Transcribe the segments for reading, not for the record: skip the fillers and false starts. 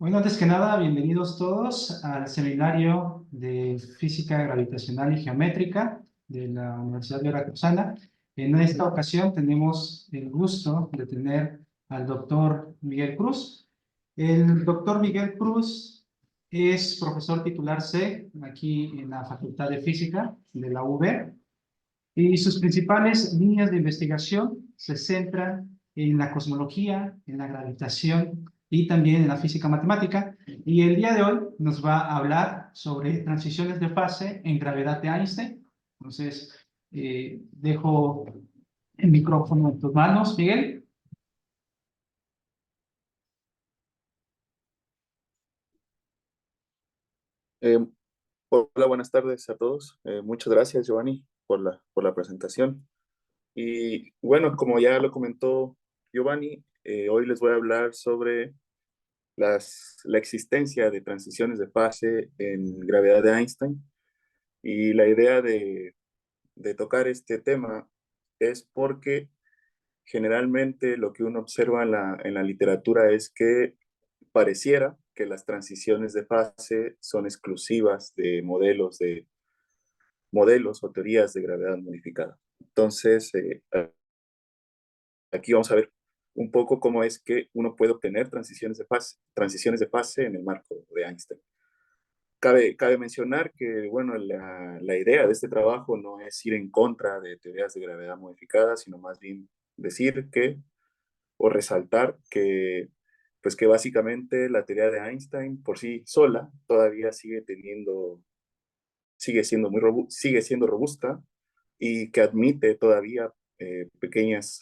Bueno, antes que nada, bienvenidos todos al seminario de Física Gravitacional y Geométrica de la Universidad Veracruzana. En esta ocasión tenemos el gusto de tener al doctor Miguel Cruz. El doctor Miguel Cruz es profesor titular C aquí en la Facultad de Física de la UB y sus principales líneas de investigación se centran en la cosmología, en la gravitación y también en la física matemática. Y el día de hoy nos va a hablar sobre transiciones de fase en gravedad de Einstein. Entonces, dejo el micrófono en tus manos, Miguel. Eh, Hola, buenas tardes a todos. Muchas gracias, Giovanni, por la presentación. Y bueno, como ya lo comentó Giovanni, hoy les voy a hablar sobre la existencia de transiciones de fase en gravedad de Einstein. Y la idea de tocar este tema es porque generalmente lo que uno observa en la literatura es que pareciera que las transiciones de fase son exclusivas de modelos o teorías de gravedad modificada. Entonces, aquí vamos a ver un poco cómo es que uno puede obtener transiciones de fase en el marco de Einstein. Cabe mencionar que, bueno, la idea de este trabajo no es ir en contra de teorías de gravedad modificada, sino más bien decir que, o resaltar que, pues que básicamente la teoría de Einstein por sí sola todavía sigue siendo robusta y que admite todavía pequeñas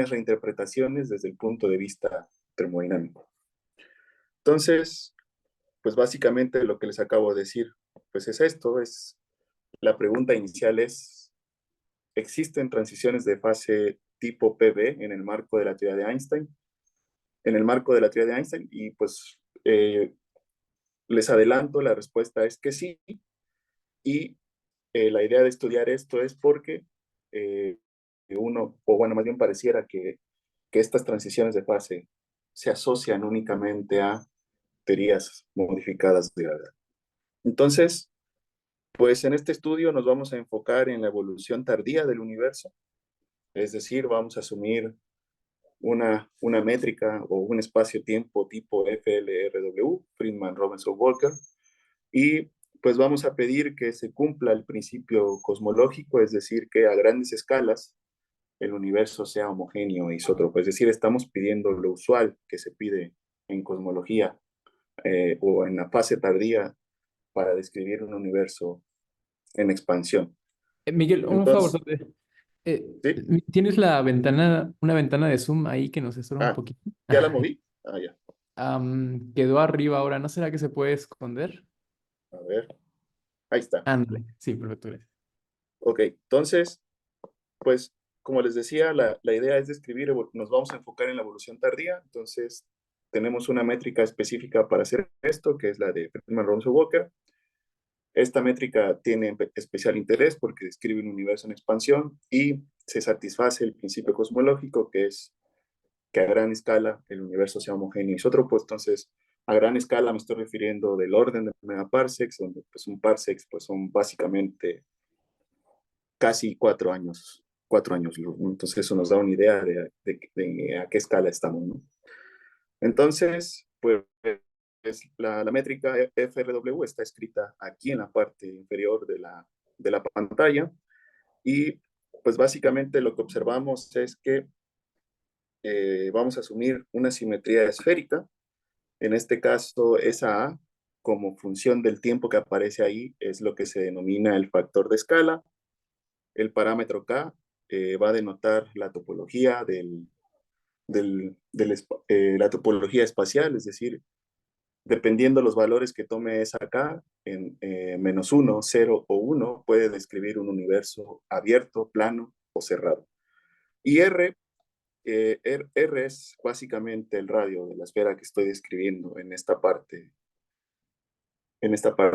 reinterpretaciones desde el punto de vista termodinámico. Entonces, pues básicamente lo que les acabo de decir, pues es esto, la pregunta inicial es, ¿existen transiciones de fase tipo PV en el marco de la teoría de Einstein? En el marco de la teoría de Einstein, y pues les adelanto, la respuesta es que sí, y la idea de estudiar esto es porque eh, o bueno, más bien pareciera que estas transiciones de fase se asocian únicamente a teorías modificadas de gravedad. Entonces, pues en este estudio nos vamos a enfocar en la evolución tardía del universo, es decir, vamos a asumir una métrica o un espacio-tiempo tipo FLRW, Friedman Robinson Walker, y pues vamos a pedir que se cumpla el principio cosmológico, es decir, que a grandes escalas el universo sea homogéneo e isótropo. Es decir, estamos pidiendo lo usual que se pide en cosmología o en la fase tardía para describir un universo en expansión. Miguel, un favor. Entonces, ¿sí? ¿Tienes una ventana de Zoom ahí que nos estorba un Ah, poquito? ¿ya la moví? Ah, ya. Quedó arriba ahora, ¿no será que se puede esconder? A ver, ahí está. Ándale, sí, perfecto. Gracias. Ok, entonces, pues, como les decía, la idea es describir, nos vamos a enfocar en la evolución tardía, entonces tenemos una métrica específica para hacer esto, que es la de Friedman-Romsey-Walker. Esta métrica tiene especial interés porque describe un universo en expansión y se satisface el principio cosmológico, que es que a gran escala el universo sea homogéneo. Es otro, pues entonces, a gran escala me estoy refiriendo del orden de megaparsecs, donde pues un parsec pues son básicamente casi 4 años, 4 años luz, ¿no? Entonces eso nos da una idea de a qué escala estamos, ¿no? Entonces, pues la métrica FRW está escrita aquí en la parte inferior de la pantalla y pues básicamente lo que observamos es que vamos a asumir una simetría esférica. En este caso, esa A, como función del tiempo que aparece ahí, es lo que se denomina el factor de escala. El parámetro K va a denotar la topología la topología espacial, es decir, dependiendo los valores que tome esa K, en -1, 0 o 1, puede describir un universo abierto, plano o cerrado. Y R es básicamente el radio de la esfera que estoy describiendo en esta parte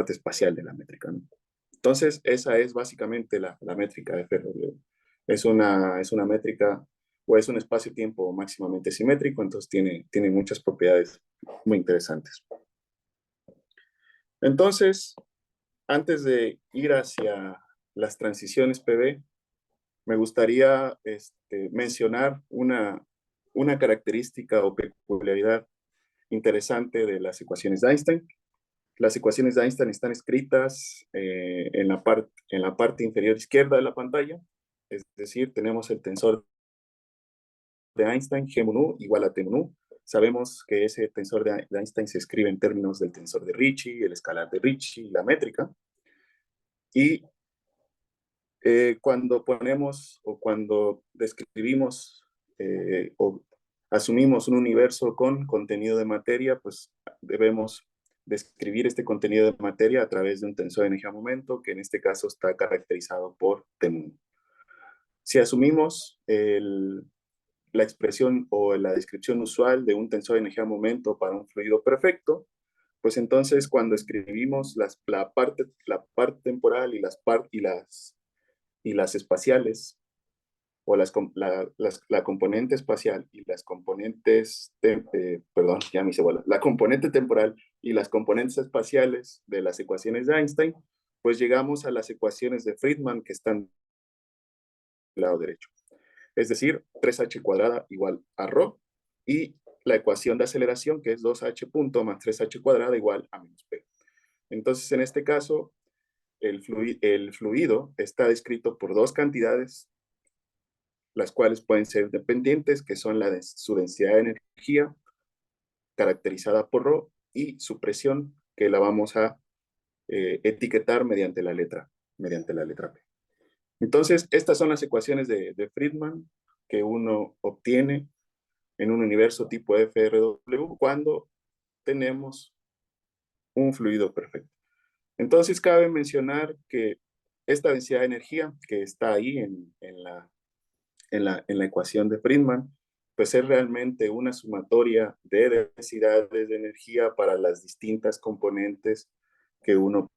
espacial de la métrica, ¿no? Entonces, esa es básicamente la métrica de FRW. Es una métrica o es un espacio-tiempo máximamente simétrico, entonces tiene muchas propiedades muy interesantes. Entonces, antes de ir hacia las transiciones PV, me gustaría mencionar una característica o peculiaridad interesante de las ecuaciones de Einstein. Las ecuaciones de Einstein están escritas en la parte inferior izquierda de la pantalla, es decir, tenemos el tensor de Einstein, G mun u igual a T mun u. Sabemos que ese tensor de Einstein se escribe en términos del tensor de Ricci, el escalar de Ricci y la métrica. Y cuando ponemos o cuando describimos o asumimos un universo con contenido de materia, pues debemos describir este contenido de materia a través de un tensor de energía-momento, que en este caso está caracterizado por T mun u. Si asumimos la expresión o la descripción usual de un tensor de energía-momento para un fluido perfecto, pues entonces cuando escribimos la parte temporal y las espaciales, o la componente espacial y las componentes, perdón, ya me hice bola, la componente temporal y las componentes espaciales de las ecuaciones de Einstein, pues llegamos a las ecuaciones de Friedman que están del lado derecho. Es decir, 3h cuadrada igual a ρ, y la ecuación de aceleración, que es 2h punto más 3h cuadrada igual a menos p. Entonces, en este caso, el fluido está descrito por dos cantidades, las cuales pueden ser dependientes, que son su densidad de energía, caracterizada por ρ, y su presión, que la vamos a etiquetar mediante la letra P. Entonces, estas son las ecuaciones de Friedman que uno obtiene en un universo tipo FRW cuando tenemos un fluido perfecto. Entonces, cabe mencionar que esta densidad de energía que está ahí en la ecuación de Friedman, pues es realmente una sumatoria de densidades de energía para las distintas componentes que uno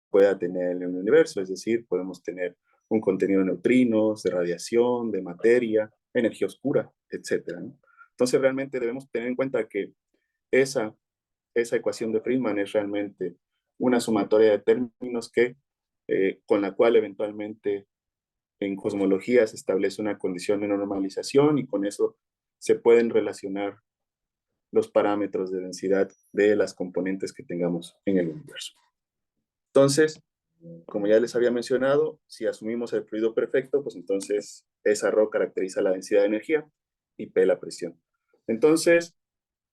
pueda tener en el universo. Es decir, podemos tener un contenido de neutrinos, de radiación, de materia, energía oscura, etc. ¿no? Entonces, realmente debemos tener en cuenta que esa ecuación de Friedman es realmente una sumatoria de términos con la cual eventualmente en cosmología se establece una condición de normalización y con eso se pueden relacionar los parámetros de densidad de las componentes que tengamos en el universo. Entonces, como ya les había mencionado, si asumimos el fluido perfecto, pues entonces esa ρ caracteriza la densidad de energía y P la presión. Entonces,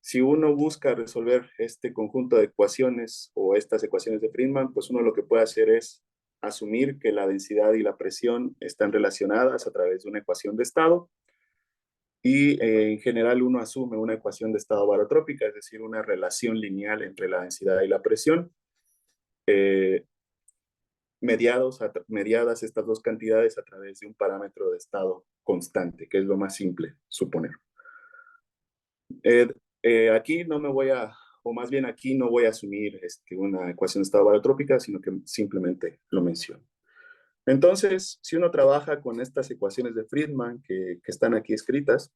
si uno busca resolver este conjunto de ecuaciones o estas ecuaciones de Friedman, pues uno lo que puede hacer es asumir que la densidad y la presión están relacionadas a través de una ecuación de estado y en general uno asume una ecuación de estado barotrópica, es decir, una relación lineal entre la densidad y la presión, mediadas estas dos cantidades a través de un parámetro de estado constante, que es lo más simple suponer. Aquí no me voy a, o más bien aquí no voy a asumir una ecuación de estado barotrópica, sino que simplemente lo menciono. Entonces, si uno trabaja con estas ecuaciones de Friedman que están aquí escritas,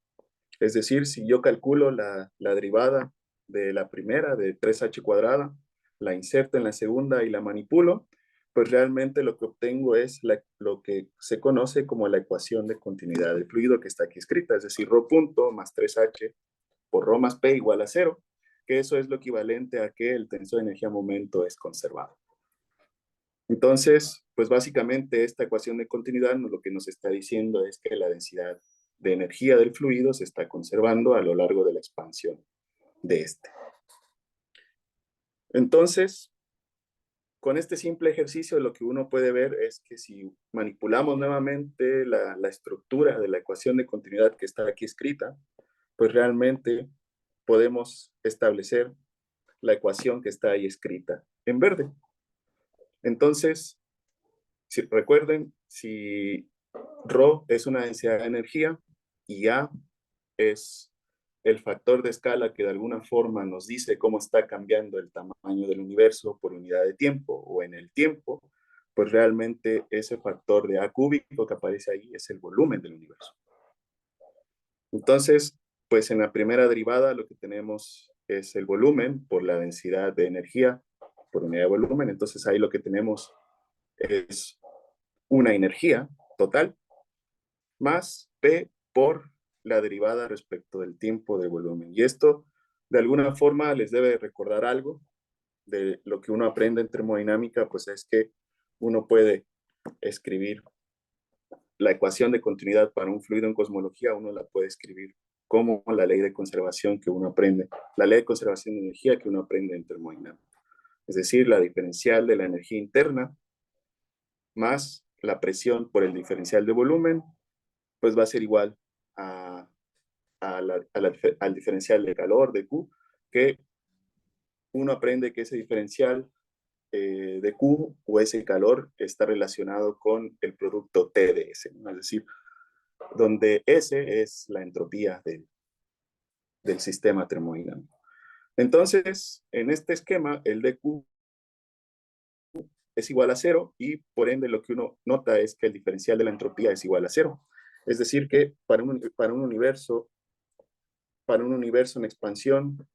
es decir, si yo calculo la derivada de la primera, de 3h cuadrada, la inserto en la segunda y la manipulo, pues realmente lo que obtengo es lo que se conoce como la ecuación de continuidad del fluido que está aquí escrita, es decir, ρ punto más 3h por ρ más p igual a 0, que eso es lo equivalente a que el tensor de energía-momento es conservado. Entonces, pues básicamente esta ecuación de continuidad lo que nos está diciendo es que la densidad de energía del fluido se está conservando a lo largo de la expansión de este. Entonces, con este simple ejercicio lo que uno puede ver es que si manipulamos nuevamente la estructura de la ecuación de continuidad que está aquí escrita, pues realmente podemos establecer la ecuación que está ahí escrita en verde. Entonces, recuerden, si ρ es una densidad de energía y A es el factor de escala que de alguna forma nos dice cómo está cambiando el tamaño del universo por unidad de tiempo o en el tiempo, pues realmente ese factor de A cúbico que aparece ahí es el volumen del universo. Entonces, pues en la primera derivada lo que tenemos es el volumen por la densidad de energía por unidad de volumen. Entonces ahí lo que tenemos es una energía total más P por la derivada respecto del tiempo de volumen. Y esto de alguna forma les debe recordar algo de lo que uno aprende en termodinámica, pues es que uno puede escribir la ecuación de continuidad para un fluido en cosmología, uno la puede escribir como la ley de conservación que uno aprende, la ley de conservación de energía que uno aprende en termodinámica. Es decir, la diferencial de la energía interna más la presión por el diferencial de volumen, pues va a ser igual al diferencial de calor de Q, que uno aprende que ese diferencial de Q o ese calor está relacionado con el producto T de S, ¿no? Es decir, donde S es la entropía del sistema termodinámico. Entonces, en este esquema, el dQ es igual a cero y por ende lo que uno nota es que el diferencial de la entropía es igual a cero. Es decir, que para un universo en expansión,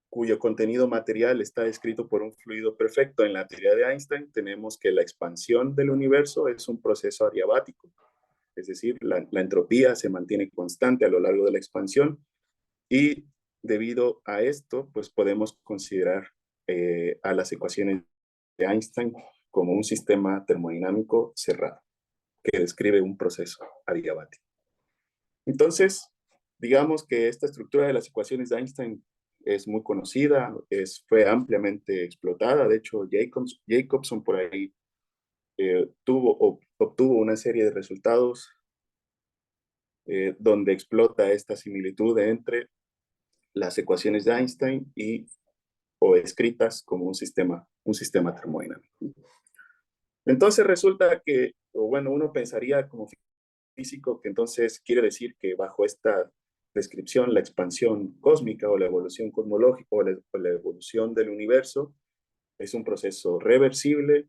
cuyo contenido material está descrito por un fluido perfecto en la teoría de Einstein, tenemos que la expansión del universo es un proceso adiabático. Es decir, la entropía se mantiene constante a lo largo de la expansión y debido a esto, pues podemos considerar a las ecuaciones de Einstein como un sistema termodinámico cerrado que describe un proceso adiabático. Entonces, digamos que esta estructura de las ecuaciones de Einstein es muy conocida, fue ampliamente explotada. De hecho, Jacobson por ahí obtuvo una serie de resultados donde explota esta similitud entre las ecuaciones de Einstein o escritas como un sistema termodinámico. Entonces resulta que, o bueno, uno pensaría como físico que entonces quiere decir que bajo esta descripción la expansión cósmica o la evolución cosmológica o la evolución del universo es un proceso reversible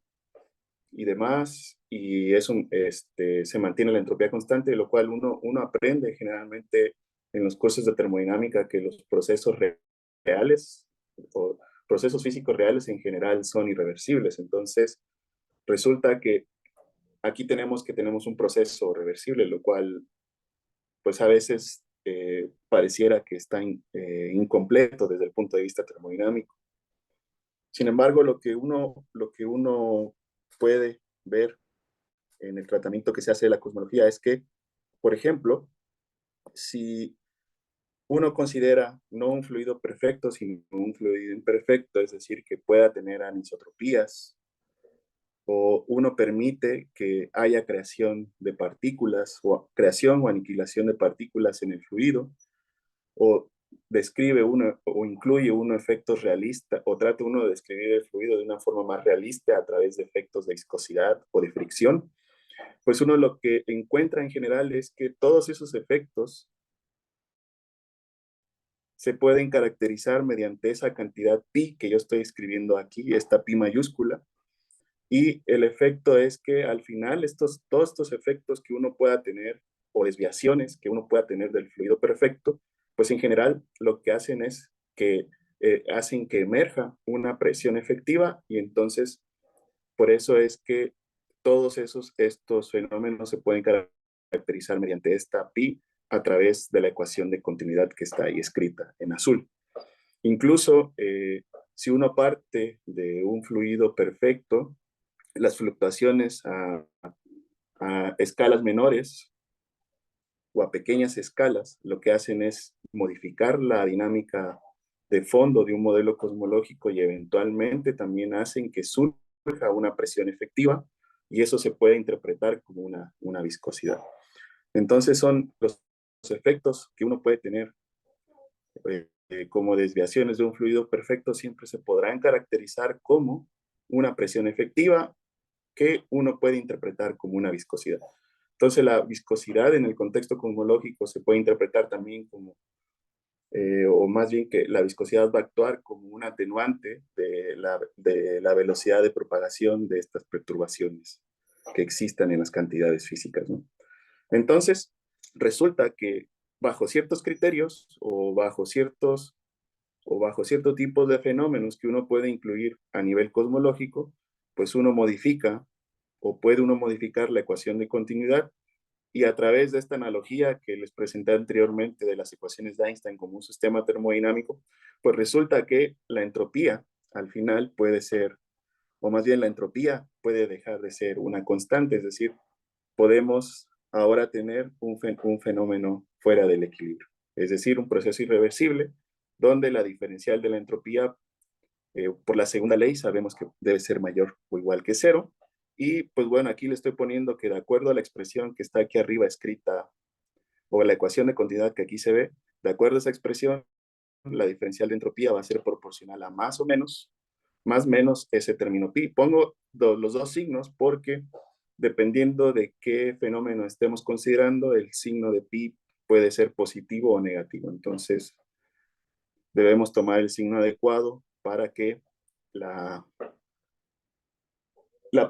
y demás, y se mantiene la entropía constante, de lo cual uno aprende generalmente en los cursos de termodinámica que los procesos reales o procesos físicos reales en general son irreversibles. Entonces, resulta que aquí tenemos un proceso reversible, lo cual pues a veces pareciera que está incompleto desde el punto de vista termodinámico. Sin embargo, lo que uno puede ver en el tratamiento que se hace de la cosmología es que, por ejemplo, si uno considera no un fluido perfecto, sino un fluido imperfecto, es decir, que pueda tener anisotropías, o uno permite que haya creación de partículas, o creación o aniquilación de partículas en el fluido, o describe uno o incluye uno efectos realistas, o trata uno de describir el fluido de una forma más realista a través de efectos de viscosidad o de fricción, pues uno lo que encuentra en general es que todos esos efectos se pueden caracterizar mediante esa cantidad pi que yo estoy escribiendo aquí, esta pi mayúscula, y el efecto es que al final todos estos efectos que uno pueda tener o desviaciones que uno pueda tener del fluido perfecto, pues en general lo que hacen es que hacen que emerja una presión efectiva y entonces por eso es que todos estos fenómenos se pueden caracterizar mediante esta pi a través de la ecuación de continuidad que está ahí escrita en azul. Incluso si uno parte de un fluido perfecto, las fluctuaciones a escalas menores o a pequeñas escalas, lo que hacen es modificar la dinámica de fondo de un modelo cosmológico y eventualmente también hacen que surja una presión efectiva y eso se puede interpretar como una viscosidad. Entonces son los efectos que uno puede tener como desviaciones de un fluido perfecto siempre se podrán caracterizar como una presión efectiva que uno puede interpretar como una viscosidad. Entonces la viscosidad en el contexto cosmológico se puede interpretar también como, o más bien que la viscosidad va a actuar como un atenuante de la velocidad de propagación de estas perturbaciones que existan en las cantidades físicas, ¿no? Entonces, resulta que bajo ciertos criterios o bajo cierto tipo de fenómenos que uno puede incluir a nivel cosmológico, pues uno modifica o puede uno modificar la ecuación de continuidad y a través de esta analogía que les presenté anteriormente de las ecuaciones de Einstein como un sistema termodinámico, pues resulta que la entropía al final puede ser, o más bien la entropía puede dejar de ser una constante, es decir, podemos ahora tener un fenómeno fuera del equilibrio, es decir, un proceso irreversible donde la diferencial de la entropía, por la segunda ley, sabemos que debe ser mayor o igual que cero. Y pues bueno, aquí le estoy poniendo que de acuerdo a la expresión que está aquí arriba escrita, o la ecuación de continuidad que aquí se ve, de acuerdo a esa expresión, la diferencial de entropía va a ser proporcional a más o menos, más menos ese término pi. Pongo los dos signos porque dependiendo de qué fenómeno estemos considerando, el signo de pi puede ser positivo o negativo. Entonces, debemos tomar el signo adecuado para que la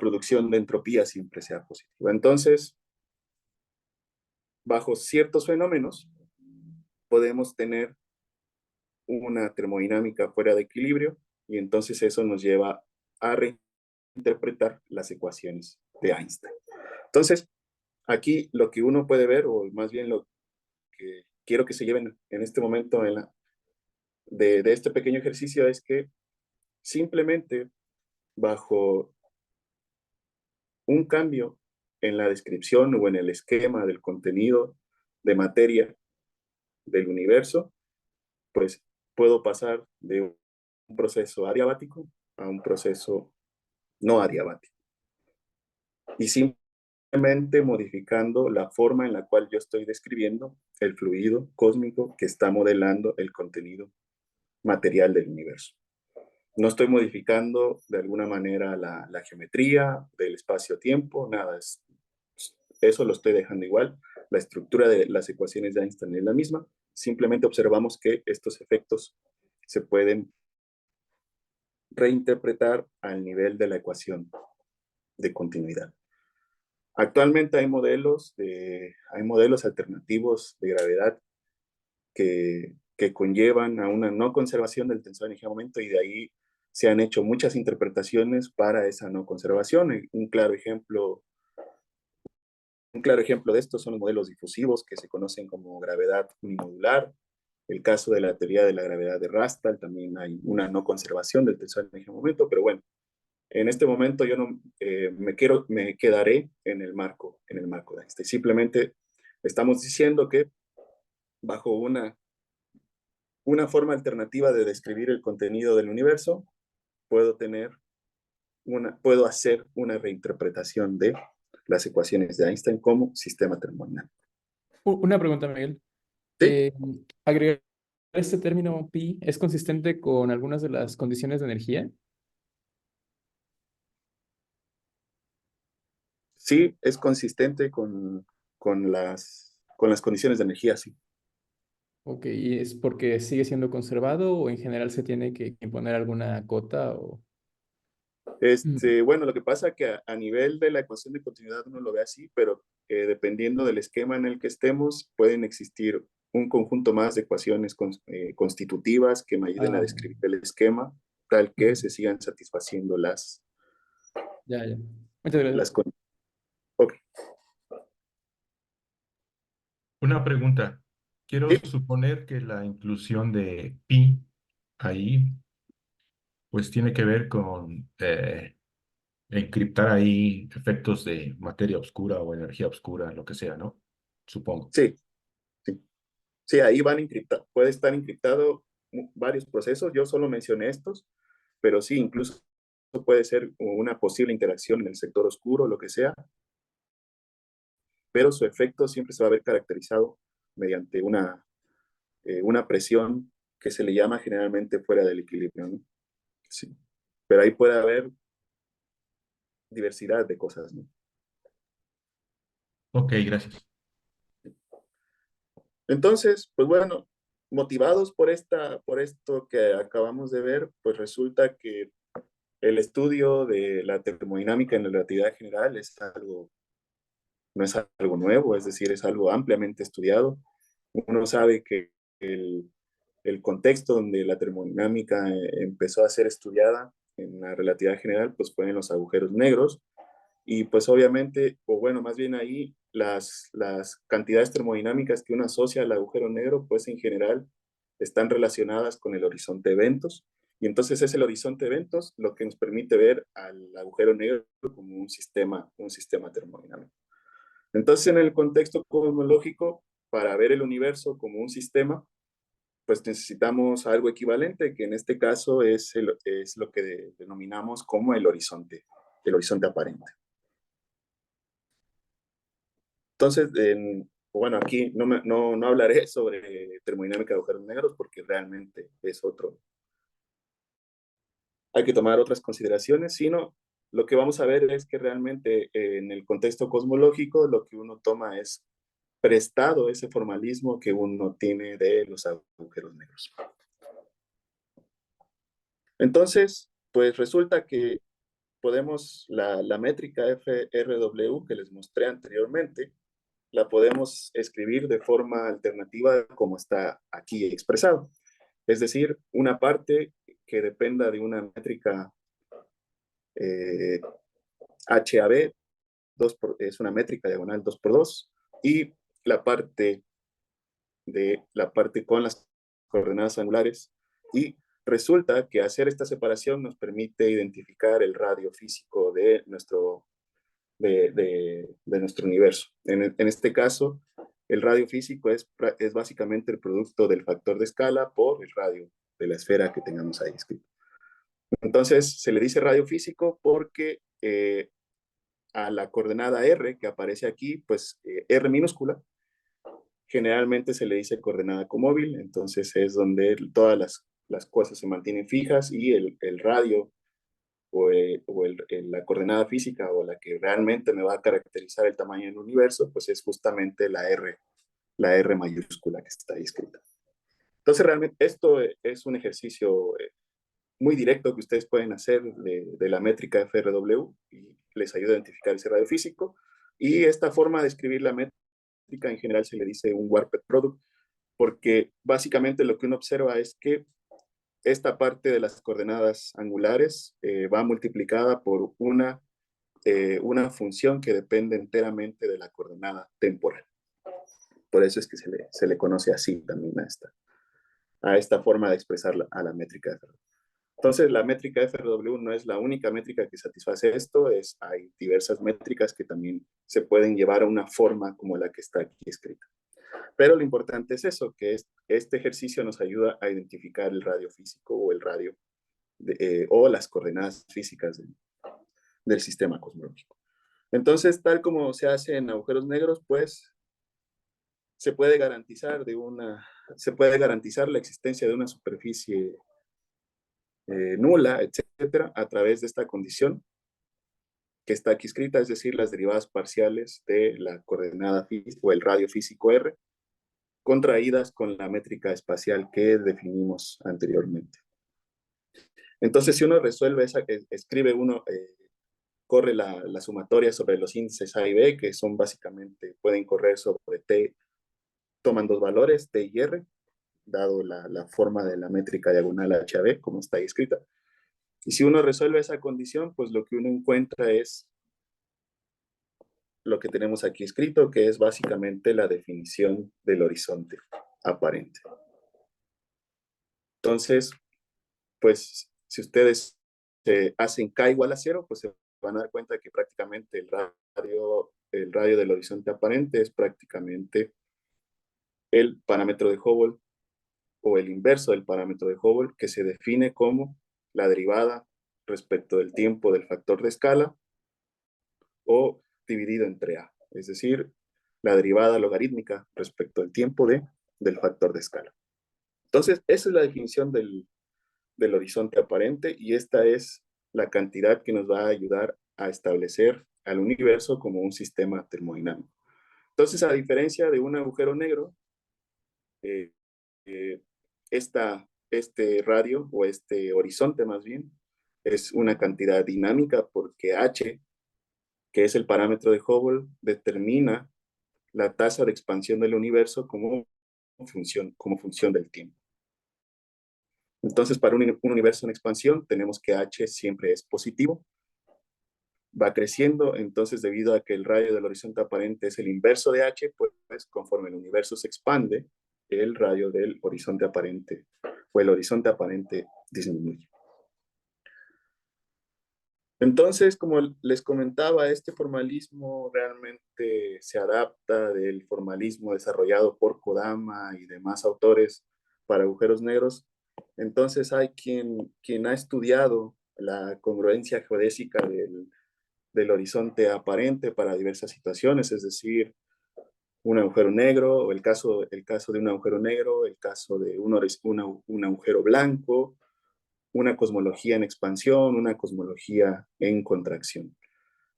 producción de entropía siempre sea positiva. Entonces, bajo ciertos fenómenos, podemos tener una termodinámica fuera de equilibrio y entonces eso nos lleva a reinterpretar las ecuaciones de Einstein. Entonces, aquí lo que uno puede ver, o más bien lo que quiero que se lleven en este momento de este pequeño ejercicio, es que simplemente bajo un cambio en la descripción o en el esquema del contenido de materia del universo, pues puedo pasar de un proceso adiabático a un proceso no adiabático. Y simplemente modificando la forma en la cual yo estoy describiendo el fluido cósmico que está modelando el contenido material del universo. No estoy modificando de alguna manera la geometría del espacio-tiempo, nada, eso lo estoy dejando igual. La estructura de las ecuaciones de Einstein es la misma, simplemente observamos que estos efectos se pueden reinterpretar al nivel de la ecuación de continuidad. Actualmente hay modelos alternativos de gravedad que conllevan a una no conservación del tensor de energía momento y de ahí se han hecho muchas interpretaciones para esa no conservación. Un claro ejemplo de esto son los modelos difusivos que se conocen como gravedad unimodular. El caso de la teoría de la gravedad de Rastal, también hay una no conservación del tensor de energía momento, pero bueno, en este momento yo no me quedaré en el marco de Einstein. Simplemente estamos diciendo que bajo una forma alternativa de describir el contenido del universo, puedo hacer una reinterpretación de las ecuaciones de Einstein como sistema termodinámico. Una pregunta, Miguel. ¿Sí? ¿Agregar este término pi es consistente con algunas de las condiciones de energía? Sí, es consistente con las condiciones de energía, sí. Ok, ¿y es porque sigue siendo conservado o en general se tiene que imponer alguna cota o...? Bueno, lo que pasa es que a nivel de la ecuación de continuidad uno lo ve así, pero dependiendo del esquema en el que estemos, pueden existir un conjunto más de ecuaciones constitutivas que me ayuden a Ah, describir el esquema, tal que ujú, se sigan satisfaciendo ya, ya. Muchas las gracias. condiciones. Ok. Una pregunta. Quiero Sí, suponer que la inclusión de pi ahí, pues tiene que ver con encriptar ahí efectos de materia oscura o energía oscura, lo que sea, ¿no? Supongo. sí, sí. Sí, ahí van encriptados. Puede estar encriptado varios procesos. Yo solo mencioné estos, pero sí, incluso puede ser una posible interacción en el sector oscuro, lo que sea, pero su efecto siempre se va a ver caracterizado mediante una presión que se le llama generalmente fuera del equilibrio, ¿no? Sí. Pero ahí puede haber diversidad de cosas, ¿no? Ok, gracias. Entonces, pues bueno, motivados por esto que acabamos de ver, pues resulta que el estudio de la termodinámica en la relatividad general no es algo nuevo, es decir, es algo ampliamente estudiado. Uno sabe que el contexto donde la termodinámica empezó a ser estudiada en la relatividad general, pues fue en los agujeros negros, y pues obviamente, o bueno, más bien ahí, las cantidades termodinámicas que uno asocia al agujero negro, pues en general están relacionadas con el horizonte de eventos, y entonces es el horizonte de eventos lo que nos permite ver al agujero negro como un sistema termodinámico. Entonces, en el contexto cosmológico, para ver el universo como un sistema, pues necesitamos algo equivalente, que en este caso es lo que denominamos como el horizonte aparente. Entonces, bueno, aquí no hablaré sobre termodinámica de agujeros negros porque realmente es otro. Hay que tomar otras consideraciones, sino lo que vamos a ver es que realmente en el contexto cosmológico lo que uno toma es prestado ese formalismo que uno tiene de los agujeros negros. Entonces, pues resulta que podemos, la métrica FRW que les mostré anteriormente, la podemos escribir de forma alternativa como está aquí expresado. Es decir, una parte que dependa de una métrica HAB, es una métrica diagonal 2×2, y la parte con las coordenadas angulares, y resulta que hacer esta separación nos permite identificar el radio físico de nuestro universo. En este caso, el radio físico es básicamente el producto del factor de escala por el radio de la esfera que tengamos ahí escrito. Entonces, se le dice radio físico porque a la coordenada R que aparece aquí, pues R minúscula, generalmente se le dice coordenada comóvil, entonces es donde todas las cosas se mantienen fijas y el radio la coordenada física o la que realmente me va a caracterizar el tamaño del universo, pues es justamente la R mayúscula que está ahí escrita. Entonces realmente esto es un ejercicio muy directo que ustedes pueden hacer de la métrica FRW y les ayuda a identificar ese radio físico. Y esta forma de escribir la métrica en general se le dice un warped product, porque básicamente lo que uno observa es que esta parte de las coordenadas angulares va multiplicada por una función que depende enteramente de la coordenada temporal. Por eso es que se le conoce así también a esta forma de expresar a la métrica de FRW. Entonces, la métrica FRW no es la única métrica que satisface esto, hay diversas métricas que también se pueden llevar a una forma como la que está aquí escrita. Pero lo importante es eso, que este ejercicio nos ayuda a identificar el radio físico o el radio o las coordenadas físicas del sistema cosmológico. Entonces, tal como se hace en agujeros negros, pues se puede garantizar la existencia de una superficie nula, etcétera, a través de esta condición que está aquí escrita, es decir, las derivadas parciales de la coordenada o el radio físico R, contraídas con la métrica espacial que definimos anteriormente. Entonces, si uno resuelve corre la sumatoria sobre los índices A y B, que son básicamente, pueden correr sobre T, toman dos valores, T y R, dado la forma de la métrica diagonal HAB, como está ahí escrita. Y si uno resuelve esa condición, pues lo que uno encuentra es lo que tenemos aquí escrito, que es básicamente la definición del horizonte aparente. Entonces, pues si ustedes hacen K igual a 0, pues se van a dar cuenta que prácticamente el radio del horizonte aparente es prácticamente el parámetro de Hubble o el inverso del parámetro de Hubble, que se define como la derivada respecto del tiempo del factor de escala o dividido entre A, es decir, la derivada logarítmica respecto al tiempo del factor de escala. Entonces, esa es la definición del horizonte aparente y esta es la cantidad que nos va a ayudar a establecer al universo como un sistema termodinámico. Entonces, a diferencia de un agujero negro, este radio o este horizonte más bien es una cantidad dinámica porque H, que es el parámetro de Hubble, determina la tasa de expansión del universo como como función del tiempo. Entonces, para un universo en expansión, tenemos que H siempre es positivo, va creciendo, entonces debido a que el radio del horizonte aparente es el inverso de H, pues conforme el universo se expande, el radio del horizonte aparente o el horizonte aparente disminuye. Entonces, como les comentaba, este formalismo realmente se adapta del formalismo desarrollado por Kodama y demás autores para agujeros negros. Entonces hay quien ha estudiado la congruencia geodésica del horizonte aparente para diversas situaciones, es decir, un agujero negro, o el caso de un agujero negro, el caso de un agujero blanco, una cosmología en expansión, una cosmología en contracción.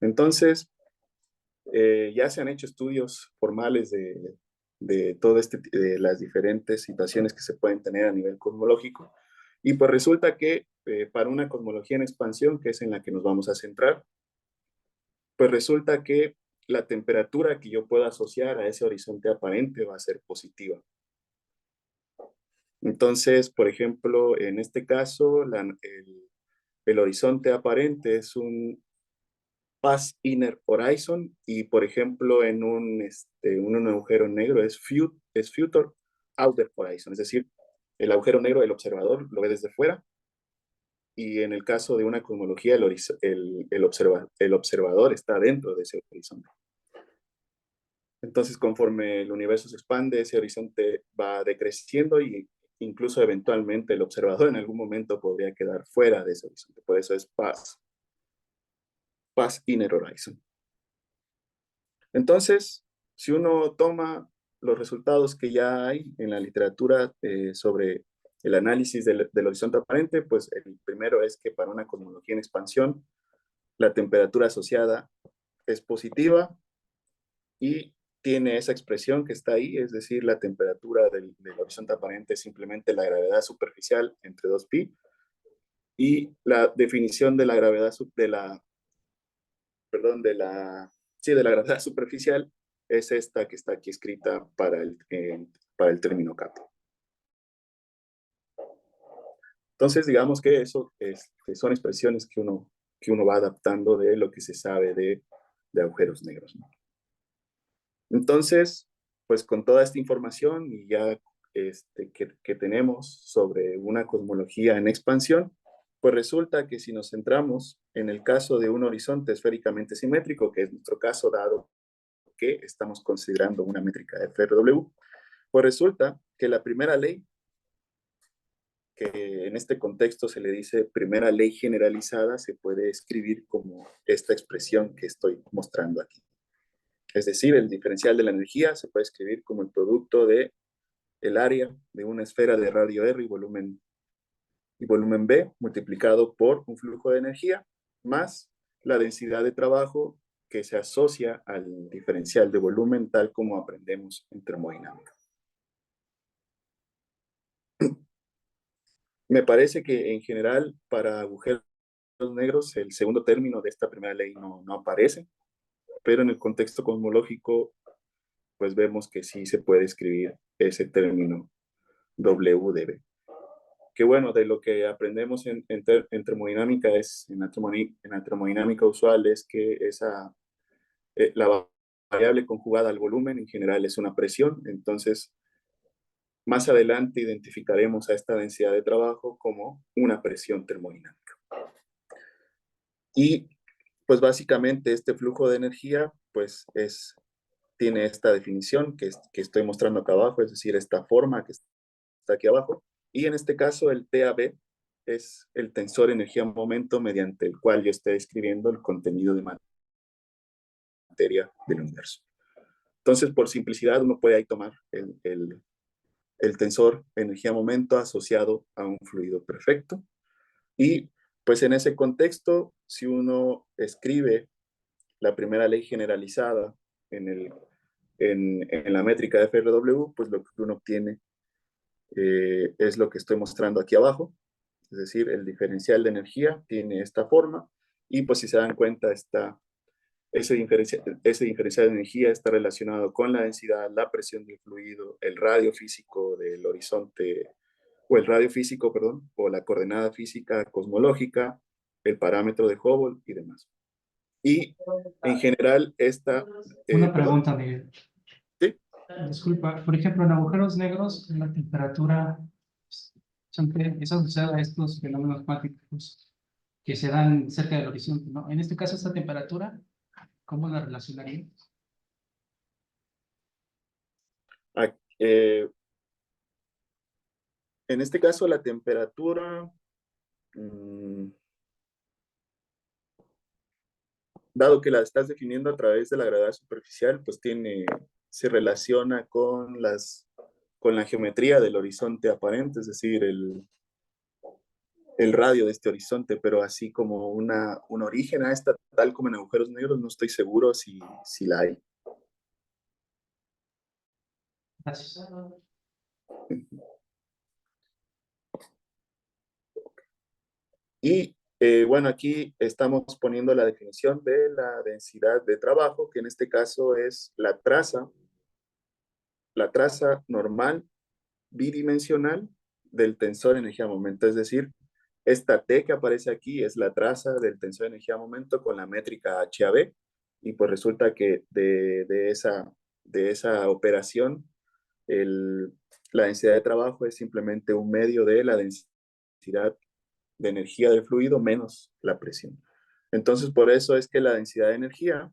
Entonces, ya se han hecho estudios formales de todo de las diferentes situaciones que se pueden tener a nivel cosmológico, y pues resulta que para una cosmología en expansión, que es en la que nos vamos a centrar, pues resulta que la temperatura que yo puedo asociar a ese horizonte aparente va a ser positiva. Entonces, por ejemplo, en este caso, el horizonte aparente es un Pass Inner Horizon, y por ejemplo en un agujero negro es Future Outer Horizon, es decir, el agujero negro del observador lo ve desde fuera, y en el caso de una cosmología el observador está dentro de ese horizonte. Entonces, conforme el universo se expande, ese horizonte va decreciendo, y incluso eventualmente el observador en algún momento podría quedar fuera de ese horizonte. Por eso es Pass Inner Horizon. Entonces, si uno toma los resultados que ya hay en la literatura sobre el análisis del horizonte aparente, pues el primero es que para una cosmología en expansión, la temperatura asociada es positiva y tiene esa expresión que está ahí, es decir, la temperatura del horizonte aparente es simplemente la gravedad superficial entre 2pi, y la definición de la gravedad de la gravedad superficial es esta que está aquí escrita para el término kappa. Entonces, digamos que eso son expresiones que uno va adaptando de lo que se sabe de agujeros negros, ¿no? Entonces, pues con toda esta información y ya que tenemos sobre una cosmología en expansión, pues resulta que si nos centramos en el caso de un horizonte esféricamente simétrico, que es nuestro caso dado que estamos considerando una métrica de FRW, pues resulta que la primera ley, que en este contexto se le dice primera ley generalizada, se puede escribir como esta expresión que estoy mostrando aquí. Es decir, el diferencial de la energía se puede escribir como el producto de el área de una esfera de radio R y volumen B multiplicado por un flujo de energía más la densidad de trabajo que se asocia al diferencial de volumen, tal como aprendemos en termodinámica. Me parece que en general para agujeros negros el segundo término de esta primera ley no aparece, pero en el contexto cosmológico pues vemos que sí se puede escribir ese término WdB. Que bueno, de lo que aprendemos en termodinámica en la termodinámica usual es que la variable conjugada al volumen en general es una presión. Entonces, más adelante identificaremos a esta densidad de trabajo como una presión termodinámica. Y pues básicamente este flujo de energía pues tiene esta definición que estoy mostrando acá abajo, es decir, esta forma que está aquí abajo. Y en este caso el TAB es el tensor energía-momento mediante el cual yo estoy describiendo el contenido de materia del universo. Entonces, por simplicidad, uno puede ahí tomar el tensor energía-momento asociado a un fluido perfecto. Y pues en ese contexto, si uno escribe la primera ley generalizada en la métrica de FRW, pues lo que uno obtiene es lo que estoy mostrando aquí abajo. Es decir, el diferencial de energía tiene esta forma, y pues si se dan cuenta está Ese diferencial de energía está relacionado con la densidad, la presión del fluido, el radio físico del horizonte, o el radio físico, perdón, o la coordenada física cosmológica, el parámetro de Hubble y demás. Y en general Una perdón, pregunta, Miguel. sí, Disculpa, por ejemplo, en agujeros negros, la temperatura, es asociada a estos fenómenos cuánticos que se dan cerca del horizonte, ¿no? En este caso, esta temperatura, ¿cómo la relacionaría? a- eh, en este caso la temperatura, mm, dado que la estás definiendo a través de la gravedad superficial, pues se relaciona con la geometría del horizonte aparente, es decir, el radio de este horizonte, pero así como un origen a esta, tal como en agujeros negros, no estoy seguro si la hay. Gracias. Y bueno, aquí estamos poniendo la definición de la densidad de trabajo, que en este caso es la traza normal bidimensional del tensor energía-momento. Es decir, esta T que aparece aquí es la traza del tensor energía-momento con la métrica HAB, y pues resulta que de esa operación, la densidad de trabajo es simplemente un medio de la densidad de energía del fluido menos la presión. Entonces, por eso es que la densidad de energía,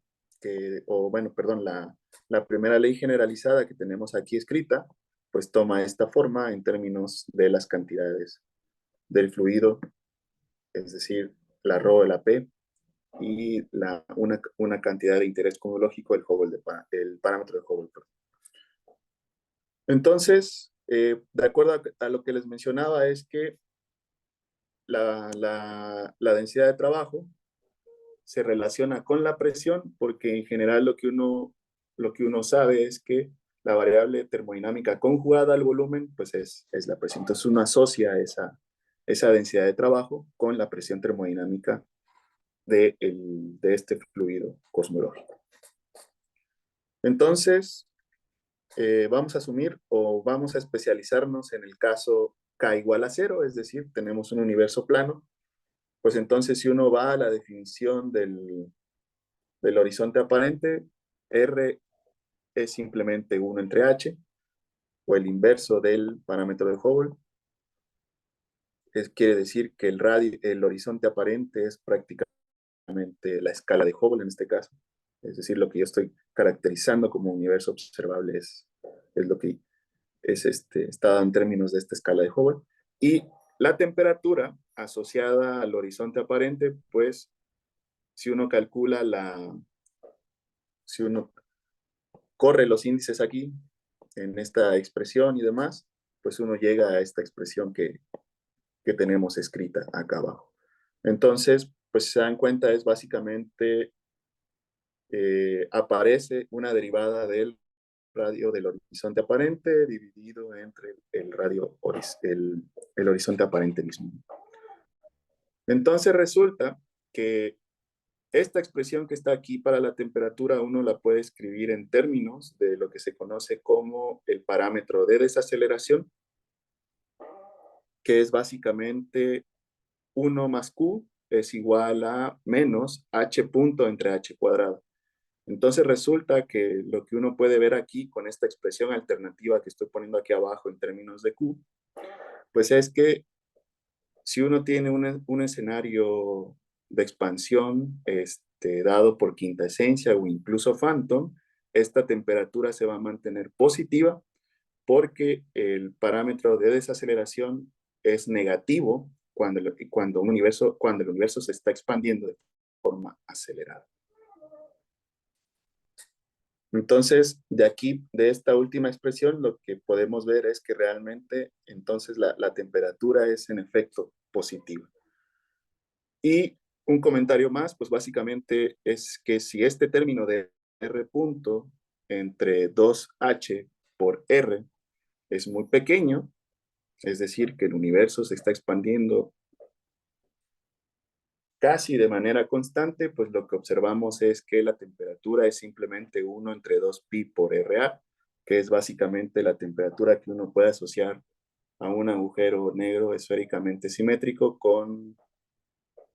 la primera ley generalizada que tenemos aquí escrita, pues toma esta forma en términos de las cantidades del fluido, es decir, la ρ de la P y una cantidad de interés cosmológico, el parámetro de Hubble. Entonces, de acuerdo a lo que les mencionaba, es que la densidad de trabajo se relaciona con la presión, porque en general lo que uno sabe es que la variable termodinámica conjugada al volumen, pues es la presión. Entonces uno asocia esa densidad de trabajo con la presión termodinámica de este fluido cosmológico. Entonces, vamos a asumir o vamos a especializarnos en el caso K igual a 0, es decir, tenemos un universo plano. Pues entonces, si uno va a la definición del horizonte aparente, R es simplemente 1 entre H, o el inverso del parámetro de Hubble. Quiere decir que el horizonte aparente es prácticamente la escala de Hubble en este caso. Es decir, lo que yo estoy caracterizando como universo observable es lo que está dado en términos de esta escala de Hubble. Y la temperatura asociada al horizonte aparente, pues si uno calcula si uno corre los índices aquí, en esta expresión y demás, pues uno llega a esta expresión que tenemos escrita acá abajo. Entonces, pues si se dan cuenta, es básicamente, aparece una derivada del radio del horizonte aparente dividido entre el horizonte aparente mismo. Entonces resulta que esta expresión que está aquí para la temperatura uno la puede escribir en términos de lo que se conoce como el parámetro de desaceleración, que es básicamente 1 más Q es igual a menos H punto entre H cuadrado. Entonces resulta que lo que uno puede ver aquí con esta expresión alternativa que estoy poniendo aquí abajo en términos de Q, pues es que si uno tiene un escenario de expansión dado por quinta esencia o incluso phantom, esta temperatura se va a mantener positiva porque el parámetro de desaceleración es negativo cuando el universo se está expandiendo de forma acelerada. Entonces, de aquí, de esta última expresión, lo que podemos ver es que realmente entonces la temperatura es en efecto positiva. Y un comentario más, pues básicamente es que si este término de R punto entre 2H por R es muy pequeño, es decir, que el universo se está expandiendo casi de manera constante, pues lo que observamos es que la temperatura es simplemente 1 entre 2 pi por RA, que es básicamente la temperatura que uno puede asociar a un agujero negro esféricamente simétrico con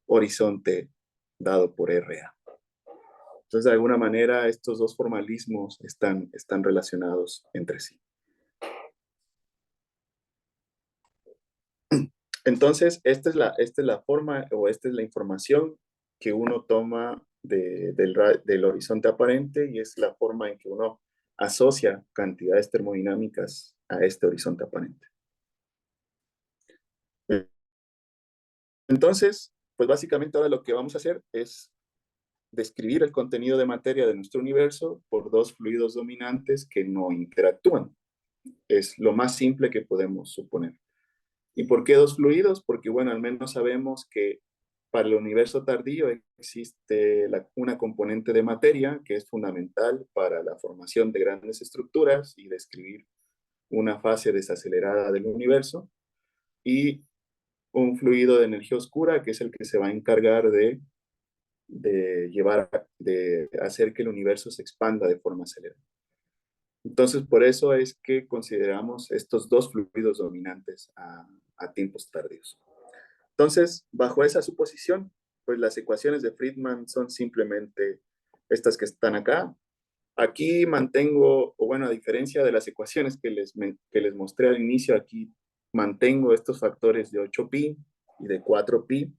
horizonte dado por RA. Entonces, de alguna manera, estos dos formalismos están relacionados entre sí. Entonces, esta es la forma o esta es la información que uno toma del horizonte aparente y es la forma en que uno asocia cantidades termodinámicas a este horizonte aparente. Entonces, pues básicamente ahora lo que vamos a hacer es describir el contenido de materia de nuestro universo por dos fluidos dominantes que no interactúan. Es lo más simple que podemos suponer. ¿Y por qué dos fluidos? Porque, bueno, al menos sabemos que para el universo tardío existe una componente de materia que es fundamental para la formación de grandes estructuras y describir una fase desacelerada del universo, y un fluido de energía oscura que es el que se va a encargar de hacer que el universo se expanda de forma acelerada. Entonces, por eso es que consideramos estos dos fluidos dominantes a tiempos tardíos. Entonces, bajo esa suposición, pues las ecuaciones de Friedman son simplemente estas que están acá. Aquí mantengo, o bueno, a diferencia de las ecuaciones que les mostré al inicio, aquí mantengo estos factores de 8pi y de 4pi,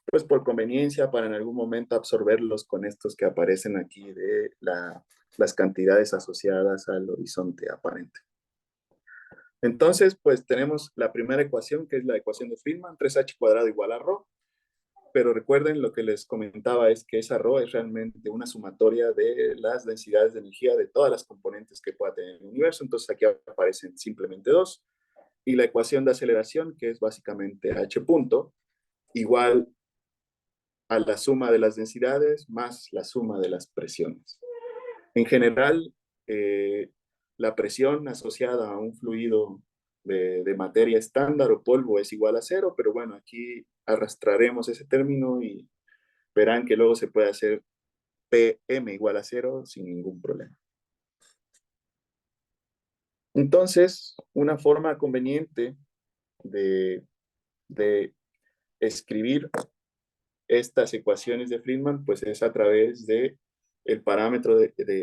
pues por conveniencia para en algún momento absorberlos con estos que aparecen aquí de las cantidades asociadas al horizonte aparente. Entonces, pues tenemos la primera ecuación, que es la ecuación de Friedman, 3h cuadrado igual a ρ, pero recuerden lo que les comentaba es que esa ρ es realmente una sumatoria de las densidades de energía de todas las componentes que pueda tener el universo, entonces aquí aparecen simplemente dos, y la ecuación de aceleración, que es básicamente h punto, igual a la suma de las densidades más la suma de las presiones. En general, la presión asociada a un fluido de materia estándar o polvo es igual a cero, pero bueno, aquí arrastraremos ese término y verán que luego se puede hacer PM igual a cero sin ningún problema. Entonces, una forma conveniente de escribir estas ecuaciones de Friedman, pues es a través de el parámetro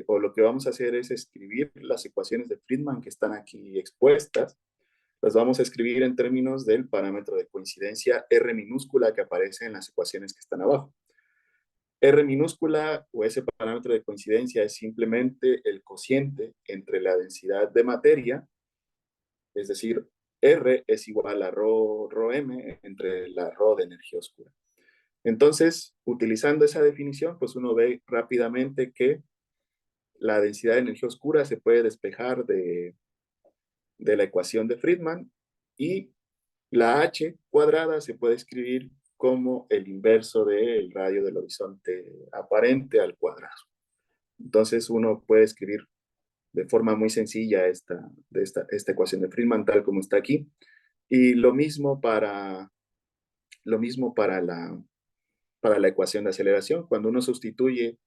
o lo que vamos a hacer es escribir las ecuaciones de Friedman que están aquí expuestas, las vamos a escribir en términos del parámetro de coincidencia R minúscula que aparece en las ecuaciones que están abajo. R minúscula o ese parámetro de coincidencia es simplemente el cociente entre la densidad de materia, es decir, R es igual a ρm entre la ρ de energía oscura. Entonces, utilizando esa definición, pues uno ve rápidamente que la densidad de energía oscura se puede despejar de la ecuación de Friedman y la h cuadrada se puede escribir como el inverso del radio del horizonte aparente al cuadrado. Entonces uno puede escribir de forma muy sencilla esta ecuación de Friedman tal como está aquí. Y lo mismo para la ecuación de aceleración. Cuando uno sustituye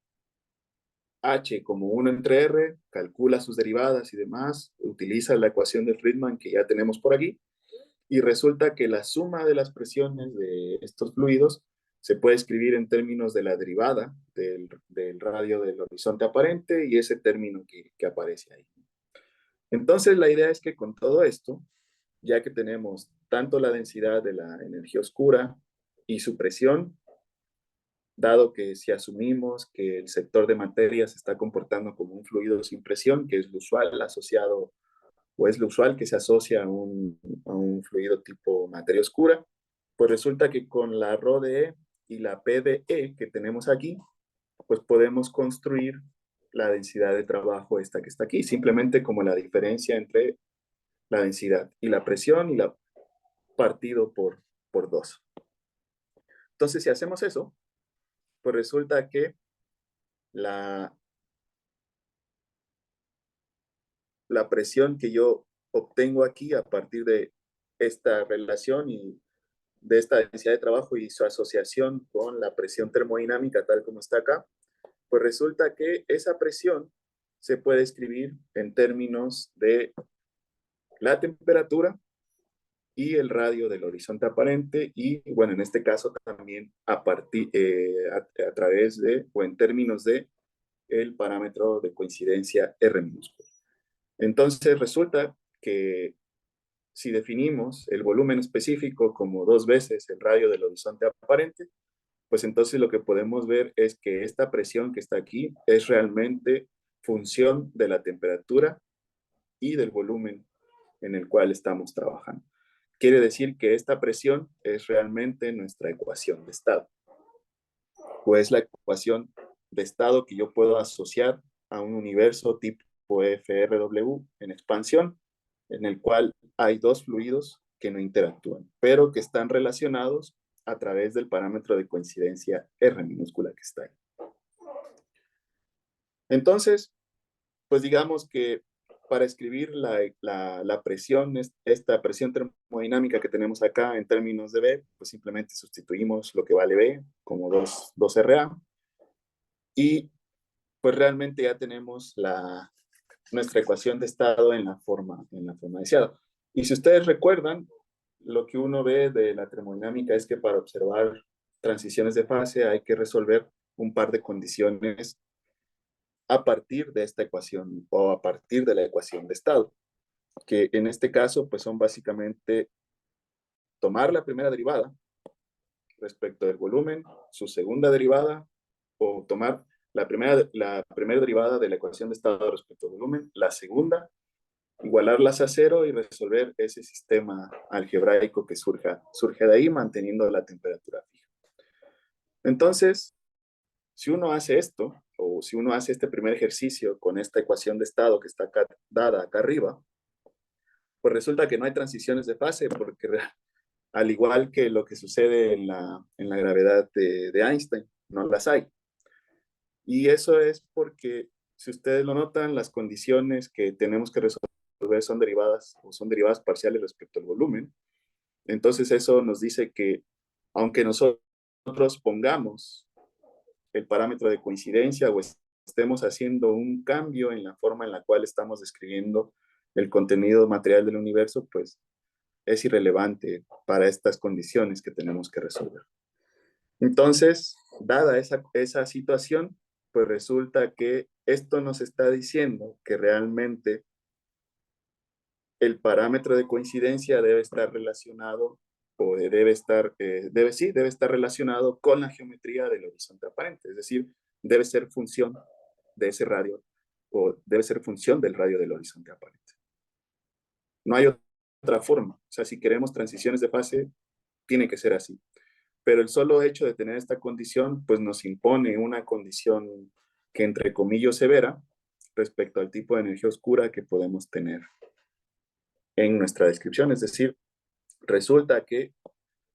h como 1 entre r, calcula sus derivadas y demás, utiliza la ecuación de Friedman que ya tenemos por aquí, y resulta que la suma de las presiones de estos fluidos se puede escribir en términos de la derivada del radio del horizonte aparente y ese término que aparece ahí. Entonces la idea es que con todo esto, ya que tenemos tanto la densidad de la energía oscura y su presión, dado que si asumimos que el sector de materia se está comportando como un fluido sin presión, que es lo usual asociado, o es lo usual que se asocia a un fluido tipo materia oscura, pues resulta que con la ρ de E y la P de E que tenemos aquí, pues podemos construir la densidad de trabajo esta que está aquí, simplemente como la diferencia entre la densidad y la presión y la partido por 2. Entonces, si hacemos eso, pues resulta que la presión que yo obtengo aquí a partir de esta relación y de esta densidad de trabajo y su asociación con la presión termodinámica, tal como está acá, pues resulta que esa presión se puede escribir en términos de la temperatura y el radio del horizonte aparente y, bueno, en este caso también a través de, o en términos de, el parámetro de coincidencia R minúscula. Entonces resulta que si definimos el volumen específico como 2 veces el radio del horizonte aparente, pues entonces lo que podemos ver es que esta presión que está aquí es realmente función de la temperatura y del volumen en el cual estamos trabajando. Quiere decir que esta presión es realmente nuestra ecuación de estado, o es la ecuación de estado que yo puedo asociar a un universo tipo FRW en expansión, en el cual hay dos fluidos que no interactúan, pero que están relacionados a través del parámetro de coincidencia R minúscula que está ahí. Entonces, pues digamos que para escribir la presión, esta presión termodinámica que tenemos acá en términos de B, pues simplemente sustituimos lo que vale B como 2RA y pues realmente ya tenemos nuestra ecuación de estado en la forma deseada. Y si ustedes recuerdan, lo que uno ve de la termodinámica es que para observar transiciones de fase hay que resolver un par de condiciones a partir de esta ecuación o a partir de la ecuación de estado, que en este caso pues son básicamente tomar la primera derivada respecto del volumen, su segunda derivada, o tomar la primera derivada de la ecuación de estado respecto al volumen, la segunda, igualarlas a cero y resolver ese sistema algebraico que surge de ahí manteniendo la temperatura fija. Entonces, si uno hace esto, o si uno hace este primer ejercicio con esta ecuación de estado que está acá, dada acá arriba, pues resulta que no hay transiciones de fase, porque al igual que lo que sucede en la gravedad de Einstein, no las hay. Y eso es porque, si ustedes lo notan, las condiciones que tenemos que resolver son derivadas parciales respecto al volumen. Entonces eso nos dice que aunque nosotros pongamos el parámetro de coincidencia o estemos haciendo un cambio en la forma en la cual estamos describiendo el contenido material del universo, pues es irrelevante para estas condiciones que tenemos que resolver. Entonces, dada esa situación, pues resulta que esto nos está diciendo que realmente el parámetro de coincidencia debe estar relacionado o debe estar relacionado con la geometría del horizonte aparente, es decir, debe ser función de ese radio o debe ser función del radio del horizonte aparente. No hay otra forma. O sea, si queremos transiciones de fase, tiene que ser así. Pero el solo hecho de tener esta condición, pues nos impone una condición que entre comillas severa respecto al tipo de energía oscura que podemos tener en nuestra descripción. Es decir, resulta que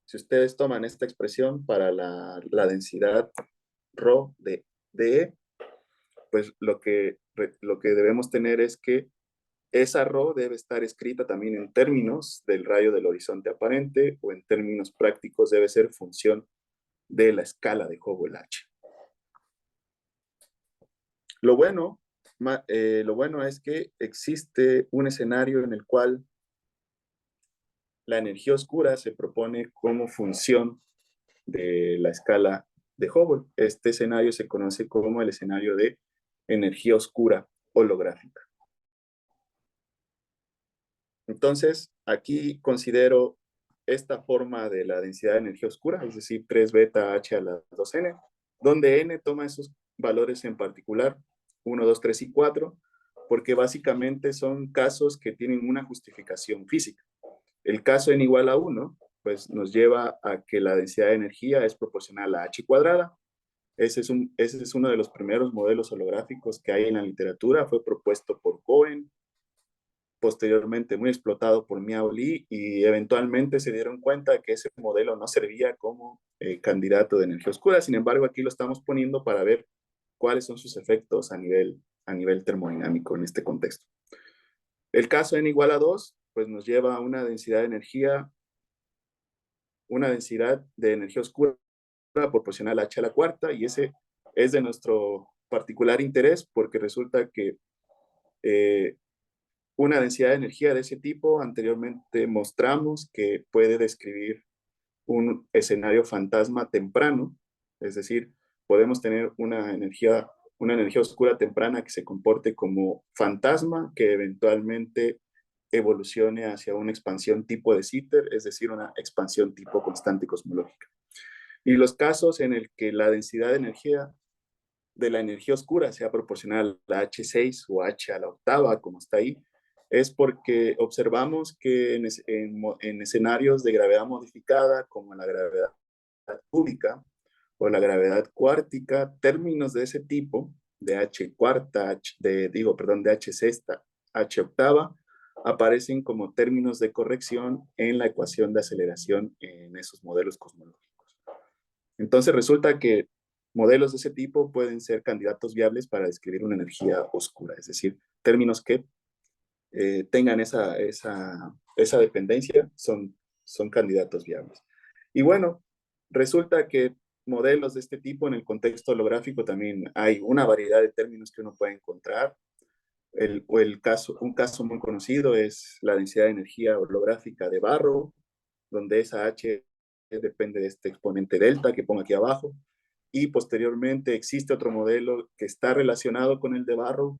si ustedes toman esta expresión para la densidad ρ de E, pues lo que debemos tener es que esa ρ debe estar escrita también en términos del radio del horizonte aparente o en términos prácticos debe ser función de la escala de Hubble-H. Lo bueno es que existe un escenario en el cual la energía oscura se propone como función de la escala de Hubble. Este escenario se conoce como el escenario de energía oscura holográfica. Entonces, aquí considero esta forma de la densidad de energía oscura, es decir, 3 beta h a la 2n, donde n toma esos valores en particular, 1, 2, 3 y 4, porque básicamente son casos que tienen una justificación física. El caso n igual a 1, pues nos lleva a que la densidad de energía es proporcional a h cuadrada. Ese es uno de los primeros modelos holográficos que hay en la literatura, fue propuesto por Cohen, posteriormente muy explotado por Miao Li, y eventualmente se dieron cuenta que ese modelo no servía como candidato de energía oscura. Sin embargo, aquí lo estamos poniendo para ver cuáles son sus efectos a nivel termodinámico en este contexto. El caso n igual a 2, pues nos lleva a una densidad de energía una densidad de energía oscura proporcional a h a la cuarta, y ese es de nuestro particular interés porque resulta que una densidad de energía de ese tipo anteriormente mostramos que puede describir un escenario fantasma temprano, es decir, podemos tener una energía oscura temprana que se comporte como fantasma, que eventualmente evolucione hacia una expansión tipo de Sitter, es decir, una expansión tipo constante cosmológica. Y los casos en el que la densidad de la energía oscura sea proporcional a la H6 o H a la octava, como está ahí, es porque observamos que en escenarios de gravedad modificada, como la gravedad cúbica o la gravedad cuártica, términos de ese tipo, de H cuarta, de H sexta, H octava, aparecen como términos de corrección en la ecuación de aceleración en esos modelos cosmológicos. Entonces resulta que modelos de ese tipo pueden ser candidatos viables para describir una energía oscura, es decir, términos que tengan esa dependencia son candidatos viables. Y bueno, resulta que modelos de este tipo en el contexto holográfico también hay una variedad de términos que uno puede encontrar. Un caso muy conocido es la densidad de energía holográfica de Barrow, donde esa H depende de este exponente delta que pongo aquí abajo. Y posteriormente existe otro modelo que está relacionado con el de Barrow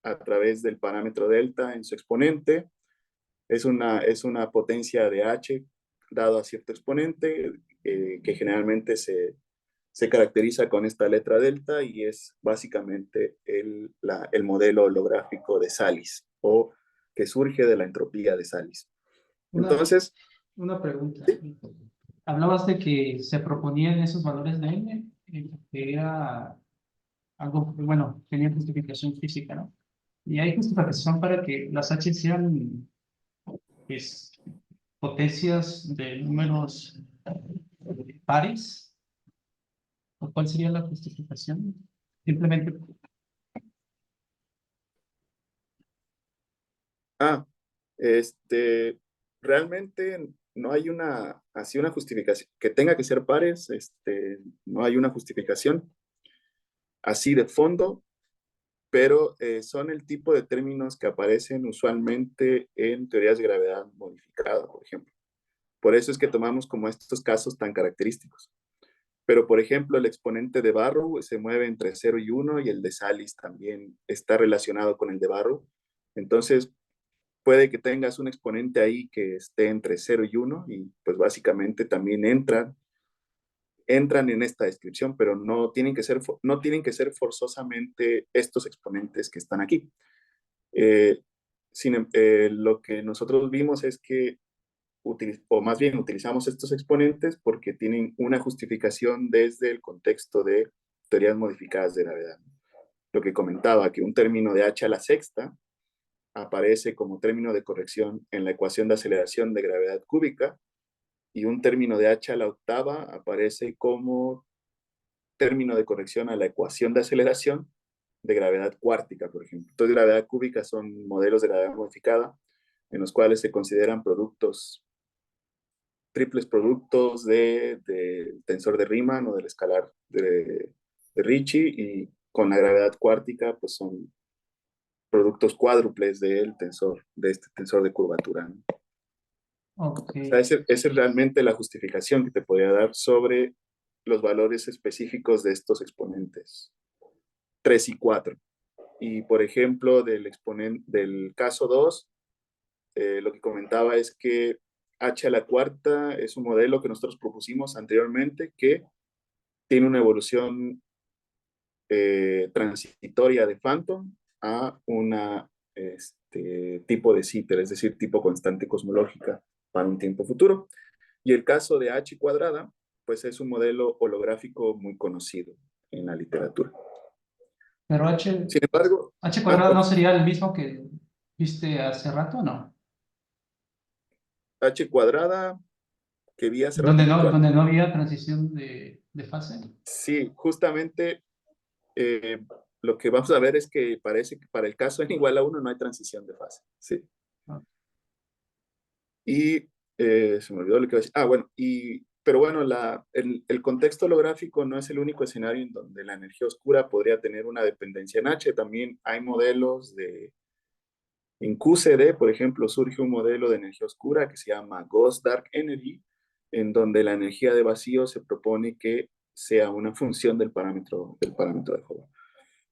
a través del parámetro delta en su exponente. Es una potencia de H dado a cierto exponente que generalmente se caracteriza con esta letra delta y es básicamente el modelo holográfico de Salis o que surge de la entropía de Salis. Entonces, Una pregunta. Hablabas de que se proponían esos valores de n, que era algo, bueno, tenía justificación física, ¿no? Y hay justificación para que las H sean pues, potencias de números pares. ¿O cuál sería la justificación? Simplemente, realmente no hay una justificación que tenga que ser pares, no hay una justificación así de fondo, pero son el tipo de términos que aparecen usualmente en teorías de gravedad modificada, por ejemplo. Por eso es que tomamos como estos casos tan característicos. Pero, por ejemplo, el exponente de Barrow se mueve entre 0 y 1 y el de Salis también está relacionado con el de Barrow. Entonces, puede que tengas un exponente ahí que esté entre 0 y 1 y pues básicamente también entran en esta descripción, pero no tienen que ser forzosamente estos exponentes que están aquí. Lo que nosotros vimos es que o más bien utilizamos estos exponentes porque tienen una justificación desde el contexto de teorías modificadas de gravedad. Lo que comentaba, que un término de h a la sexta aparece como término de corrección en la ecuación de aceleración de gravedad cúbica y un término de h a la octava aparece como término de corrección a la ecuación de aceleración de gravedad cuártica, por ejemplo. Entonces, gravedad cúbica son modelos de gravedad modificada en los cuales se consideran triples productos del tensor de Riemann o del escalar de Ricci, y con la gravedad cuártica pues son productos cuádruples de este tensor de curvatura, ¿no? ok. O sea, esa es realmente la justificación que te podría dar sobre los valores específicos de estos exponentes 3 y 4. Y por ejemplo, del caso 2, lo que comentaba es que h a la cuarta es un modelo que nosotros propusimos anteriormente que tiene una evolución transitoria de Phantom a una tipo de Sitter, es decir, tipo constante cosmológica para un tiempo futuro. Y el caso de H cuadrada, pues es un modelo holográfico muy conocido en la literatura. Pero H, Sin embargo, H cuadrado no sería el mismo que viste hace rato, ¿no? H cuadrada que vi hace rato, ¿cuál? Donde no había transición de fase. Sí, justamente eh, lo que vamos a ver es que parece que para el caso n igual a 1 no hay transición de fase. Sí. Ah. Y se me olvidó lo que iba a decir. Bueno, y pero bueno, el contexto holográfico no es el único escenario en donde la energía oscura podría tener una dependencia en H. También hay modelos en QCD, por ejemplo, surge un modelo de energía oscura que se llama Ghost Dark Energy, en donde la energía de vacío se propone que sea una función del parámetro de Hubble.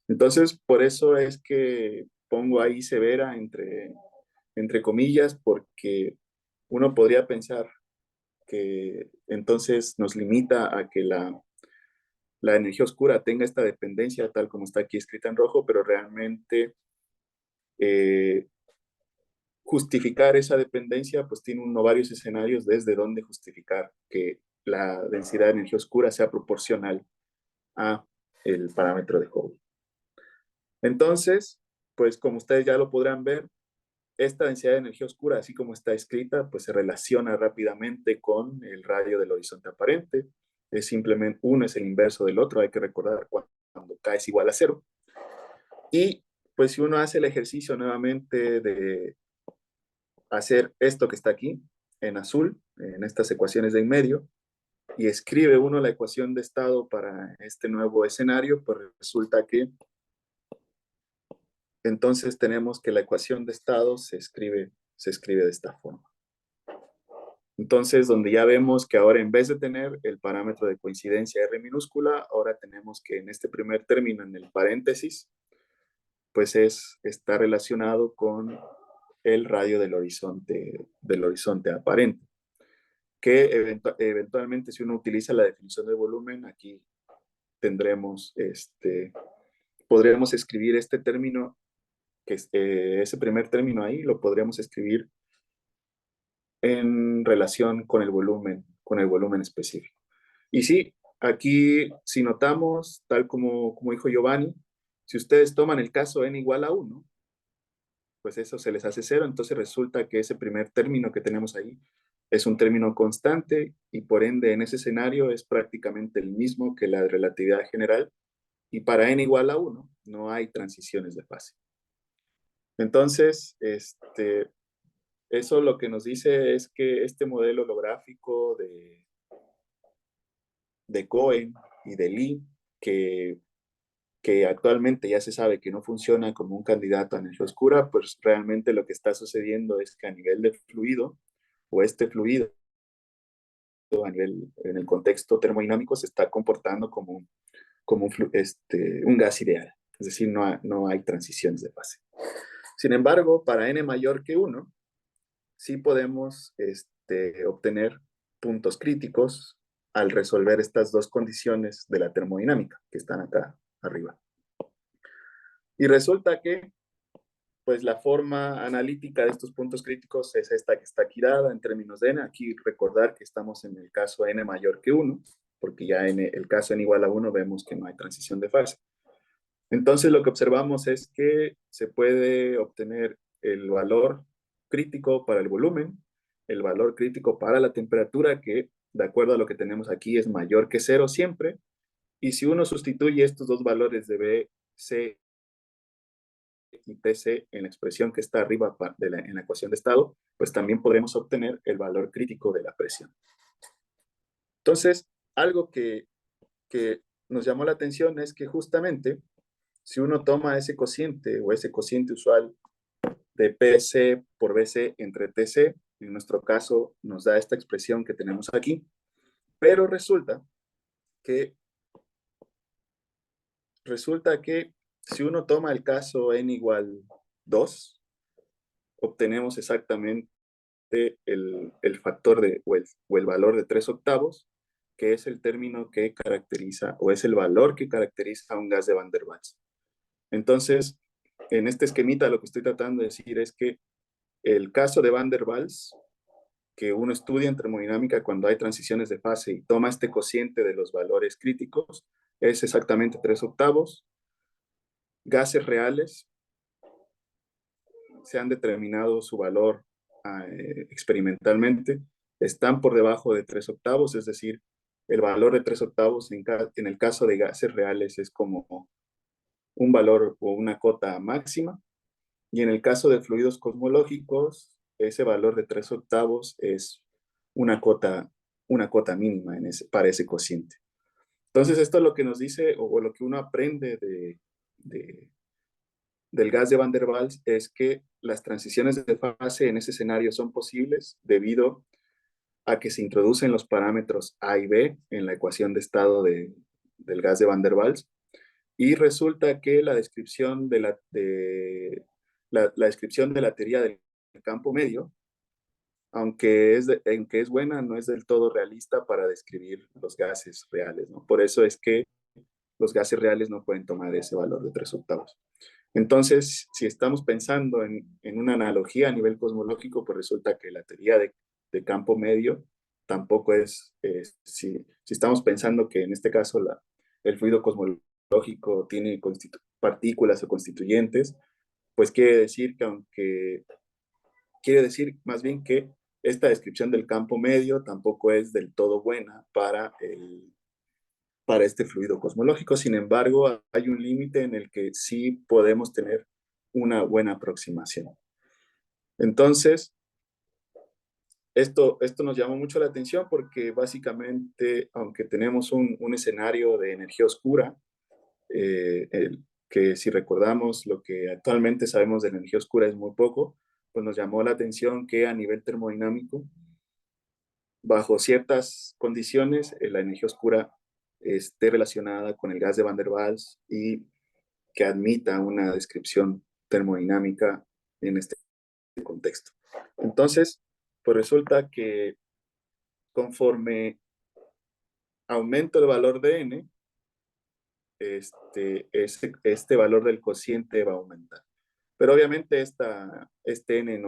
Entonces, por eso es que pongo ahí severa entre comillas, porque uno podría pensar que entonces nos limita a que la energía oscura tenga esta dependencia tal como está aquí escrita en rojo, pero realmente eh, justificar esa dependencia pues tiene uno varios escenarios desde donde justificar que la densidad de energía oscura sea proporcional a el parámetro de Hubble. Entonces, pues como ustedes ya lo podrán ver, esta densidad de energía oscura, así como está escrita, pues se relaciona rápidamente con el radio del horizonte aparente. Es simplemente uno es el inverso del otro, hay que recordar cuando K es igual a cero. Y pues si uno hace el ejercicio nuevamente de hacer esto que está aquí, en azul, en estas ecuaciones de en medio, y escribe uno la ecuación de estado para este nuevo escenario, pues resulta que entonces tenemos que la ecuación de estado se escribe de esta forma. Entonces, donde ya vemos que ahora en vez de tener el parámetro de coincidencia R minúscula, ahora tenemos que en este primer término, en el paréntesis, pues está relacionado con el radio del horizonte aparente, que eventualmente si uno utiliza la definición de volumen, aquí tendremos, podríamos escribir este término, que ese primer término ahí lo podríamos escribir en relación con el volumen específico. Y sí, aquí si notamos, tal como dijo Giovanni, si ustedes toman el caso n igual a 1, pues eso se les hace 0, entonces resulta que ese primer término que tenemos ahí es un término constante y por ende en ese escenario es prácticamente el mismo que la relatividad general y para n igual a 1 no hay transiciones de fase. Entonces, eso lo que nos dice es que este modelo holográfico de Cohen y de Lee, que actualmente ya se sabe que no funciona como un candidato a energía oscura, pues realmente lo que está sucediendo es que a nivel de fluido, o este fluido en el contexto termodinámico se está comportando como un gas ideal, es decir, no hay transiciones de fase. Sin embargo, para n mayor que 1, sí podemos obtener puntos críticos al resolver estas dos condiciones de la termodinámica que están acá arriba. Y resulta que pues la forma analítica de estos puntos críticos es esta que está aquí dada en términos de n. Aquí recordar que estamos en el caso n mayor que 1, porque ya en el caso n igual a 1 vemos que no hay transición de fase. Entonces lo que observamos es que se puede obtener el valor crítico para el volumen, el valor crítico para la temperatura, que de acuerdo a lo que tenemos aquí es mayor que 0 siempre, y si uno sustituye estos dos valores de B, C y TC en la expresión que está arriba en la ecuación de estado, pues también podremos obtener el valor crítico de la presión. Entonces, algo que nos llamó la atención es que justamente si uno toma ese cociente o ese cociente usual de PC por BC entre TC, en nuestro caso nos da esta expresión que tenemos aquí, pero resulta que si uno toma el caso n igual 2, obtenemos exactamente el factor o el valor de 3 octavos, que es el término que caracteriza, o es el valor que caracteriza a un gas de Van der Waals. Entonces, en este esquemita lo que estoy tratando de decir es que el caso de Van der Waals, que uno estudia en termodinámica cuando hay transiciones de fase y toma este cociente de los valores críticos, es exactamente 3 octavos. Gases reales se han determinado su valor experimentalmente, están por debajo de 3 octavos, es decir, el valor de 3 octavos en el caso de gases reales es como un valor o una cota máxima, y en el caso de fluidos cosmológicos, ese valor de 3 octavos es una cota una cota mínima para ese cociente. Entonces, esto es lo que nos dice, o lo que uno aprende del gas de Van der Waals, es que las transiciones de fase en ese escenario son posibles debido a que se introducen los parámetros A y B en la ecuación de estado del gas de Van der Waals, y resulta que la descripción de la descripción de la teoría del campo medio, aunque es buena, no es del todo realista para describir los gases reales, ¿no? Por eso es que los gases reales no pueden tomar ese valor de 3/8. Entonces, si estamos pensando en una analogía a nivel cosmológico, pues resulta que la teoría de campo medio tampoco si estamos pensando que en este caso el fluido cosmológico tiene partículas o constituyentes, pues quiere decir más bien que esta descripción del campo medio tampoco es del todo buena para este fluido cosmológico. Sin embargo, hay un límite en el que sí podemos tener una buena aproximación. Entonces, esto nos llamó mucho la atención porque básicamente, aunque tenemos un escenario de energía oscura, que si recordamos lo que actualmente sabemos de la energía oscura es muy poco, pues nos llamó la atención que a nivel termodinámico, bajo ciertas condiciones, la energía oscura esté relacionada con el gas de Van der Waals y que admita una descripción termodinámica en este contexto. Entonces, pues resulta que conforme aumenta el valor de n, este valor del cociente va a aumentar. Pero obviamente este n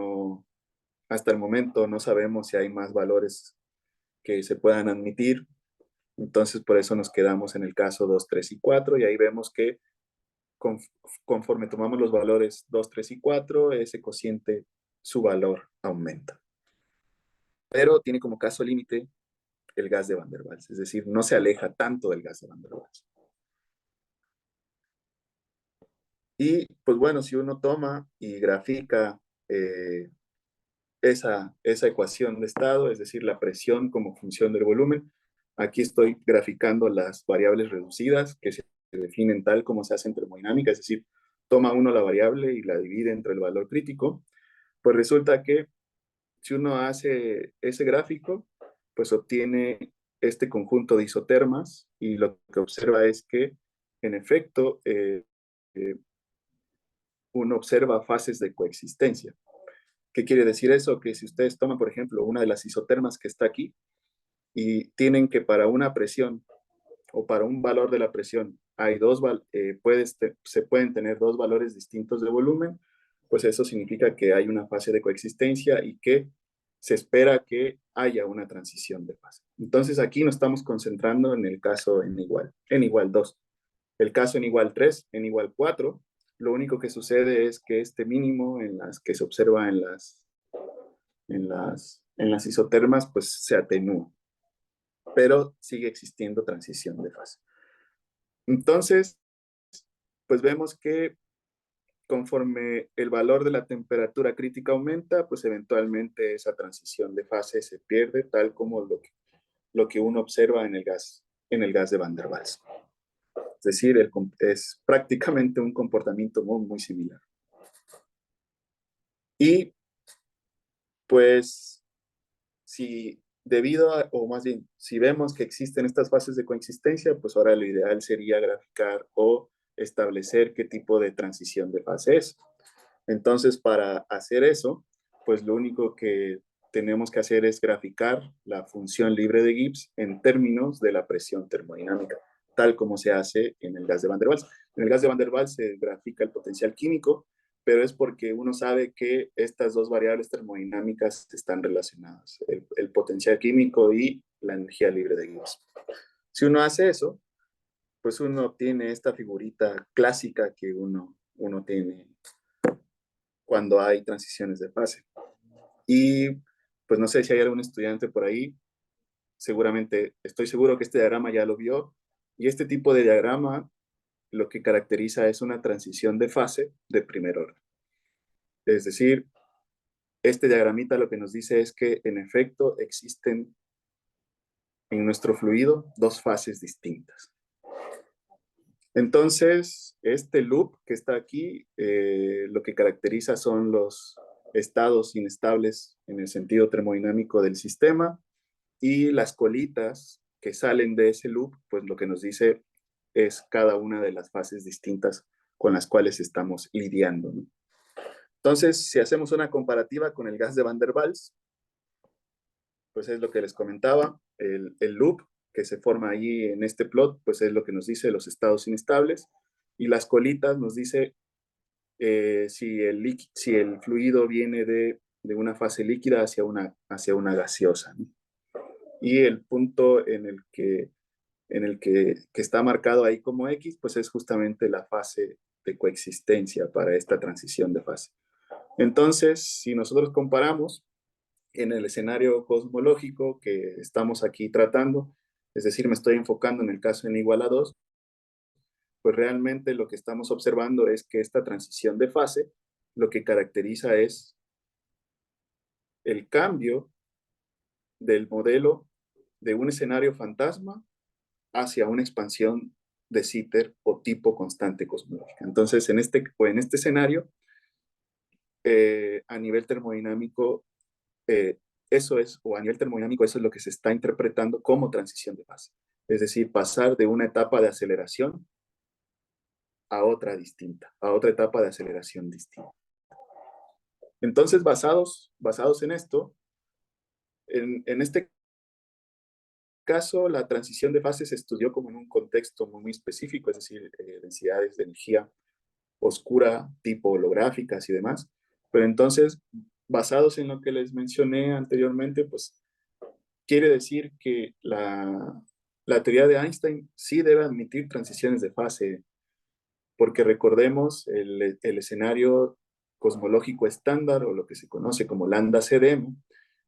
hasta el momento no sabemos si hay más valores que se puedan admitir. Entonces, por eso nos quedamos en el caso 2, 3 y 4, y ahí vemos que conforme tomamos los valores 2, 3 y 4, ese cociente, su valor aumenta. Pero tiene como caso límite el gas de Van der Waals, es decir, no se aleja tanto del gas de Van der Waals. Y pues bueno, si uno toma y grafica esa ecuación de estado, es decir, la presión como función del volumen, aquí estoy graficando las variables reducidas que se definen tal como se hace en termodinámica, es decir, toma uno la variable y la divide entre el valor crítico. Pues resulta que si uno hace ese gráfico, pues obtiene este conjunto de isotermas, y lo que observa es que, en efecto, uno observa fases de coexistencia. ¿Qué quiere decir eso? Que si ustedes toman, por ejemplo, una de las isotermas que está aquí, y tienen que para una presión o para un valor de la presión se pueden tener dos valores distintos de volumen, pues eso significa que hay una fase de coexistencia y que se espera que haya una transición de fase. Entonces aquí nos estamos concentrando en el caso n igual 2. El caso n igual 3, n igual 4, lo único que sucede es que este mínimo en las que se observa en las isotermas, pues se atenúa, pero sigue existiendo transición de fase. Entonces, pues vemos que conforme el valor de la temperatura crítica aumenta, pues eventualmente esa transición de fase se pierde, tal como lo que uno observa en el gas de Van der Waals. Es decir, es prácticamente un comportamiento muy, muy similar. Y pues, o más bien, si vemos que existen estas fases de coexistencia, pues ahora lo ideal sería graficar o establecer qué tipo de transición de fase es. Entonces, para hacer eso, pues lo único que tenemos que hacer es graficar la función libre de Gibbs en términos de la presión termodinámica, tal como se hace en el gas de Van der Waals. En el gas de Van der Waals se grafica el potencial químico, pero es porque uno sabe que estas dos variables termodinámicas están relacionadas, el potencial químico y la energía libre de Gibbs. Si uno hace eso, pues uno obtiene esta figurita clásica que uno tiene cuando hay transiciones de fase. Y pues no sé si hay algún estudiante por ahí, estoy seguro que este diagrama ya lo vio, y este tipo de diagrama lo que caracteriza es una transición de fase de primer orden. Es decir, este diagramita lo que nos dice es que en efecto existen en nuestro fluido dos fases distintas. Entonces, este loop que está aquí, lo que caracteriza son los estados inestables en el sentido termodinámico del sistema, y las colitas que salen de ese loop, pues lo que nos dice es cada una de las fases distintas con las cuales estamos lidiando, ¿no? Entonces, si hacemos una comparativa con el gas de Van der Waals, pues es lo que les comentaba, el loop que se forma ahí en este plot, pues es lo que nos dice los estados inestables, y las colitas nos dice si el fluido viene de una fase líquida hacia una gaseosa, ¿no? Y el punto en el que está marcado ahí como X, pues es justamente la fase de coexistencia para esta transición de fase. Entonces, si nosotros comparamos en el escenario cosmológico que estamos aquí tratando, es decir, me estoy enfocando en el caso n igual a 2, pues realmente lo que estamos observando es que esta transición de fase lo que caracteriza es el cambio del modelo de un escenario fantasma hacia una expansión de Sitter o tipo constante cosmológica. Entonces, en este escenario, a nivel termodinámico, eso es lo que se está interpretando como transición de fase. Es decir, pasar de una etapa de aceleración a otra distinta, a otra etapa de aceleración distinta. Entonces, basados en esto, en este caso, la transición de fase se estudió como en un contexto muy específico, es decir, densidades de energía oscura, tipo holográficas y demás. Pero entonces, basados en lo que les mencioné anteriormente, pues quiere decir que la teoría de Einstein sí debe admitir transiciones de fase, porque recordemos el escenario cosmológico estándar, o lo que se conoce como lambda CDM,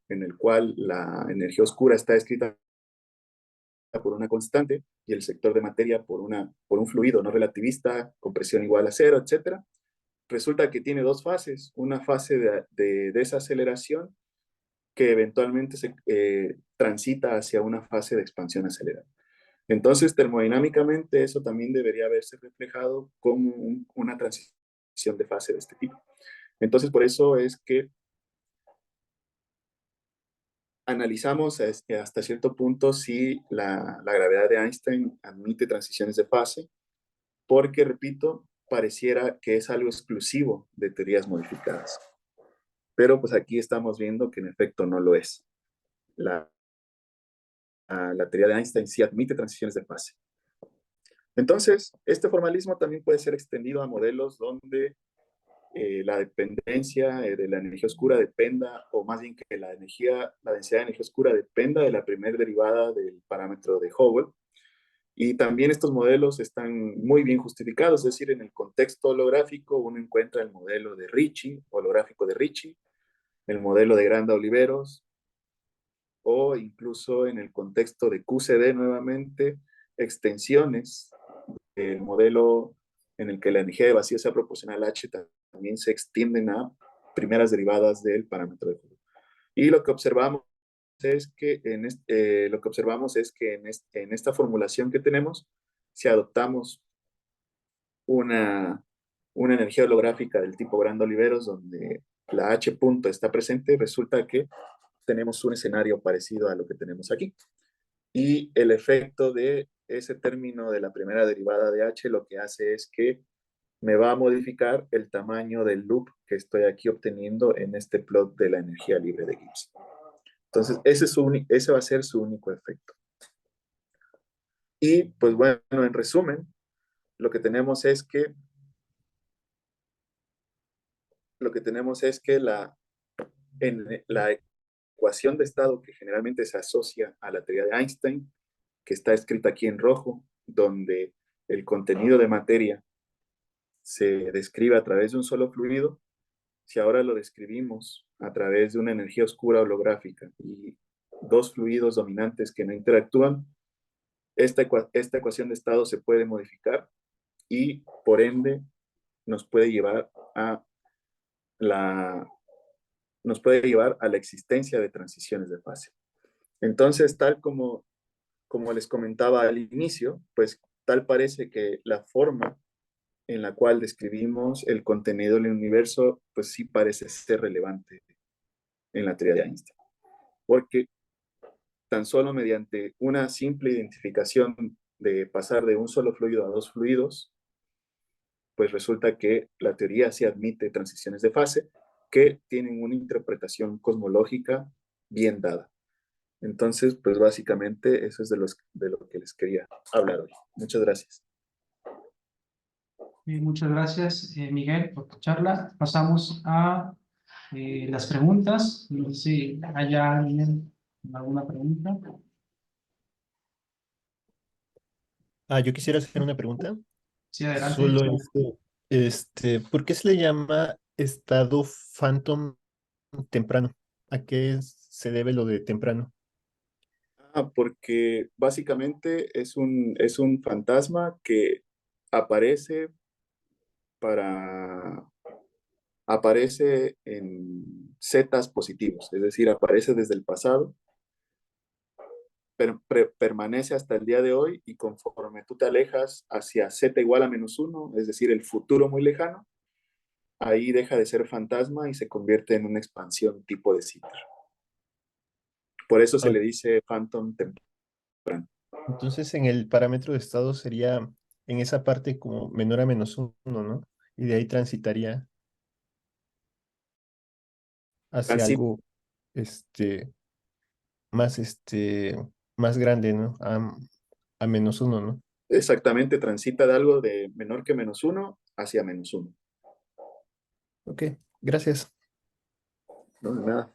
en el cual la energía oscura está escrita por una constante y el sector de materia por un fluido no relativista con presión igual a 0, etc. Resulta que tiene dos fases, una fase de desaceleración que eventualmente se transita hacia una fase de expansión acelerada. Entonces, termodinámicamente, eso también debería haberse reflejado como una transición de fase de este tipo. Entonces, por eso es que analizamos hasta cierto punto si la gravedad de Einstein admite transiciones de fase, porque, repito, pareciera que es algo exclusivo de teorías modificadas. Pero pues aquí estamos viendo que en efecto no lo es. La teoría de Einstein sí admite transiciones de fase. Entonces, este formalismo también puede ser extendido a modelos donde la dependencia de la energía oscura dependa, o más bien que la densidad de energía oscura dependa de la primera derivada del parámetro de Hubble. Y también estos modelos están muy bien justificados, es decir, en el contexto holográfico uno encuentra el modelo de Ricci, holográfico de Ricci, el modelo de Granda-Oliveros, o incluso en el contexto de QCD nuevamente, extensiones del modelo en el que la energía de vacío sea proporcional a H también se extienden a primeras derivadas del parámetro de Hubble. Y lo que observamos es que en esta formulación que tenemos, si adoptamos una energía holográfica del tipo Granda-Oliveros, donde la H punto está presente, resulta que tenemos un escenario parecido a lo que tenemos aquí. Y el efecto de ese término de la primera derivada de H lo que hace es que me va a modificar el tamaño del loop que estoy aquí obteniendo en este plot de la energía libre de Gibbs. Entonces, ese va a ser su único efecto. Y, pues bueno, en resumen, lo que tenemos es que en la ecuación de estado que generalmente se asocia a la teoría de Einstein, que está escrita aquí en rojo, donde el contenido de materia se describe a través de un solo fluido, si ahora lo describimos a través de una energía oscura holográfica y dos fluidos dominantes que no interactúan, esta ecuación de estado se puede modificar y, por ende, nos puede llevar a la existencia de transiciones de fase. Entonces, tal como como les comentaba al inicio, pues tal parece que la forma en la cual describimos el contenido del universo, pues sí parece ser relevante en la teoría de Einstein. Porque tan solo mediante una simple identificación de pasar de un solo fluido a dos fluidos, pues resulta que la teoría sí admite transiciones de fase que tienen una interpretación cosmológica bien dada. Entonces, pues básicamente eso es de lo que les quería hablar hoy. Muchas gracias. Muchas gracias, Miguel, por tu charla. Pasamos a las preguntas. No sé si haya alguien con alguna pregunta. Yo quisiera hacer una pregunta. Sí, adelante. Solo ¿por qué se le llama estado phantom temprano? ¿A qué se debe lo de temprano? Porque básicamente es un fantasma que aparece para aparece en zetas positivos, es decir, aparece desde el pasado, permanece hasta el día de hoy y conforme tú te alejas hacia z igual a -1, es decir, el futuro muy lejano, ahí deja de ser fantasma y se convierte en una expansión tipo de Sitter. Por eso se Ah, le dice phantom temprano. Entonces, en el parámetro de estado sería en esa parte como menor a -1, ¿no? Y de ahí transitaría hacia Transi- algo más, más grande, ¿no? A -1, ¿no? Exactamente, transita de algo de menor que -1 hacia -1. Ok, gracias. No, de nada.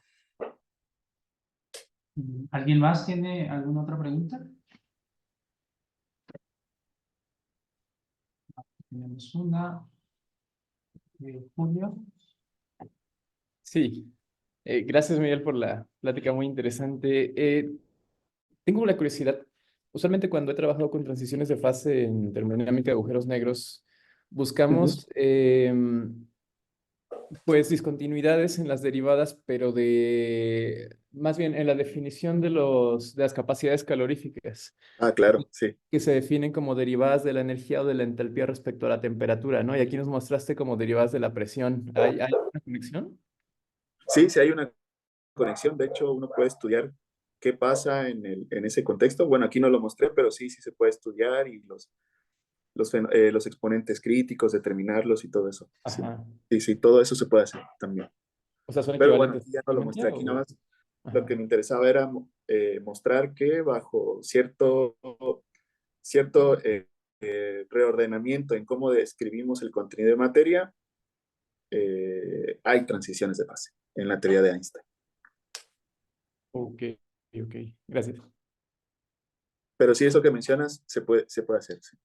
¿Alguien más tiene alguna otra pregunta? Tenemos una. Julio. Sí, gracias Miguel por la plática muy interesante. Tengo la curiosidad, usualmente cuando he trabajado con transiciones de fase en termodinámica de agujeros negros, Ujú. buscamos pues discontinuidades en las derivadas, pero más bien en la definición de las capacidades caloríficas, Claro, sí. que se definen como derivadas de la energía o de la entalpía respecto a la temperatura, ¿no? Y aquí nos mostraste como derivadas de la presión. ¿Hay una conexión? Sí, sí hay una conexión. De hecho, uno puede estudiar qué pasa en ese contexto. Bueno, aquí no lo mostré, pero sí, sí se puede estudiar y los exponentes críticos, determinarlos y todo eso. Sí, Ajá. sí, sí, todo eso se puede hacer también. O sea, ¿son Pero bueno, equivalentes aquí ya no lo totalmente mostré. Aquí nada o...? más lo Ajá. que me interesaba era mostrar que bajo cierto reordenamiento en cómo describimos el contenido de materia, hay transiciones de fase en la teoría de Einstein. Ok, ok. Gracias. Pero sí, eso que mencionas se puede hacer. Sí.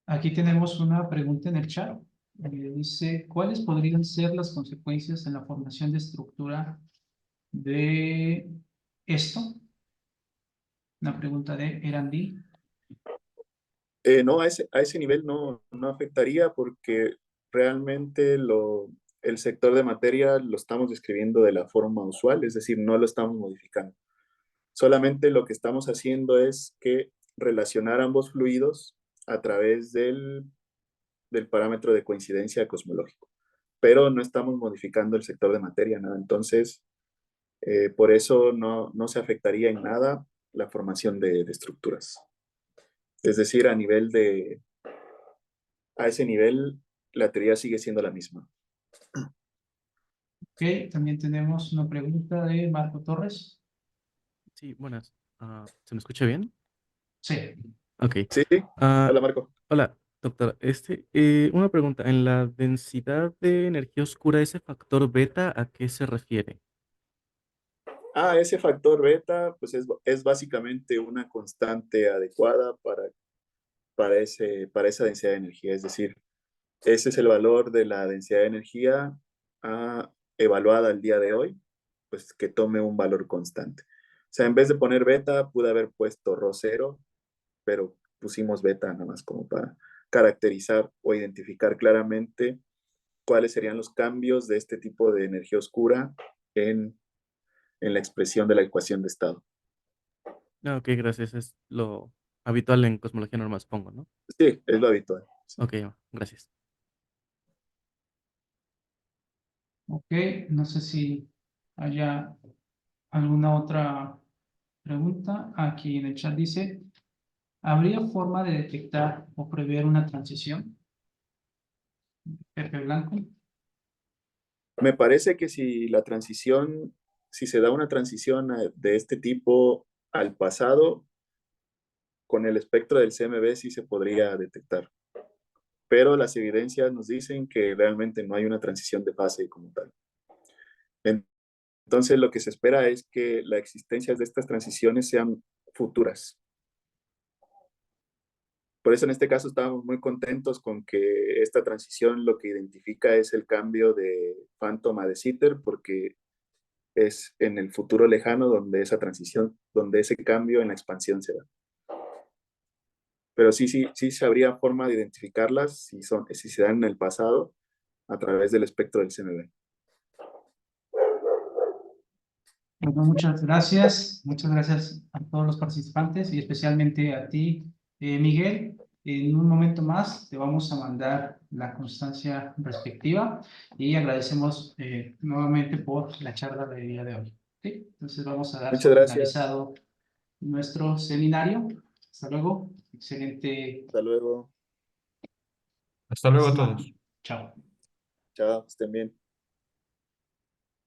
Aquí tenemos una pregunta en el chat. Dice, ¿cuáles podrían ser las consecuencias en la formación de estructura de esto? Una pregunta de Erandi. No, a ese nivel no afectaría porque realmente el sector de materia lo estamos describiendo de la forma usual, es decir, no lo estamos modificando. Solamente lo que estamos haciendo es que relacionar ambos fluidos a través del parámetro de coincidencia cosmológico, pero no estamos modificando el sector de materia, nada. Entonces, por eso no se afectaría en nada la formación de estructuras. Es decir, a ese nivel, la teoría sigue siendo la misma. Ok, también tenemos una pregunta de Marco Torres. Sí, buenas. ¿Se me escucha bien? Sí. Ok. Sí, Ah, hola Marco. hola, doctor. Una pregunta. En la densidad de energía oscura, ¿ese factor beta a qué se refiere? Ese factor beta, pues es básicamente una constante adecuada para esa densidad de energía. Es decir, ese es el valor de la densidad de energía evaluada al día de hoy, pues que tome un valor constante. O sea, en vez de poner beta, pude haber puesto rho cero, pero pusimos beta nada más como para caracterizar o identificar claramente cuáles serían los cambios de este tipo de energía oscura en la expresión de la ecuación de estado. Ah, ok, gracias. Es lo habitual en cosmología normal, supongo, ¿no? Sí, es lo habitual. Sí. Ok, gracias. Ok, no sé si haya alguna otra pregunta. Aquí en el chat dice, ¿habría forma de detectar o prever una transición? Pepe Blanco. Me parece que si la transición, si se da una transición de este tipo al pasado, con el espectro del CMB sí se podría detectar. Pero las evidencias nos dicen que realmente no hay una transición de fase como tal. Entonces, lo que se espera es que la existencia de estas transiciones sean futuras. Por eso en este caso estábamos muy contentos con que esta transición lo que identifica es el cambio de Phantom a de Sitter, porque es en el futuro lejano donde esa transición, donde ese cambio en la expansión se da. Pero sí sabría forma de identificarlas si se dan en el pasado a través del espectro del CMB. Bueno, muchas gracias a todos los participantes y especialmente a ti, Miguel. En un momento más te vamos a mandar la constancia respectiva y agradecemos nuevamente por la charla del día de hoy. ¿Sí? Entonces vamos a dar Muchas por gracias. finalizado nuestro seminario. Hasta luego. Excelente Hasta luego. Hasta luego a semana. todos. Chao. Chao, estén bien.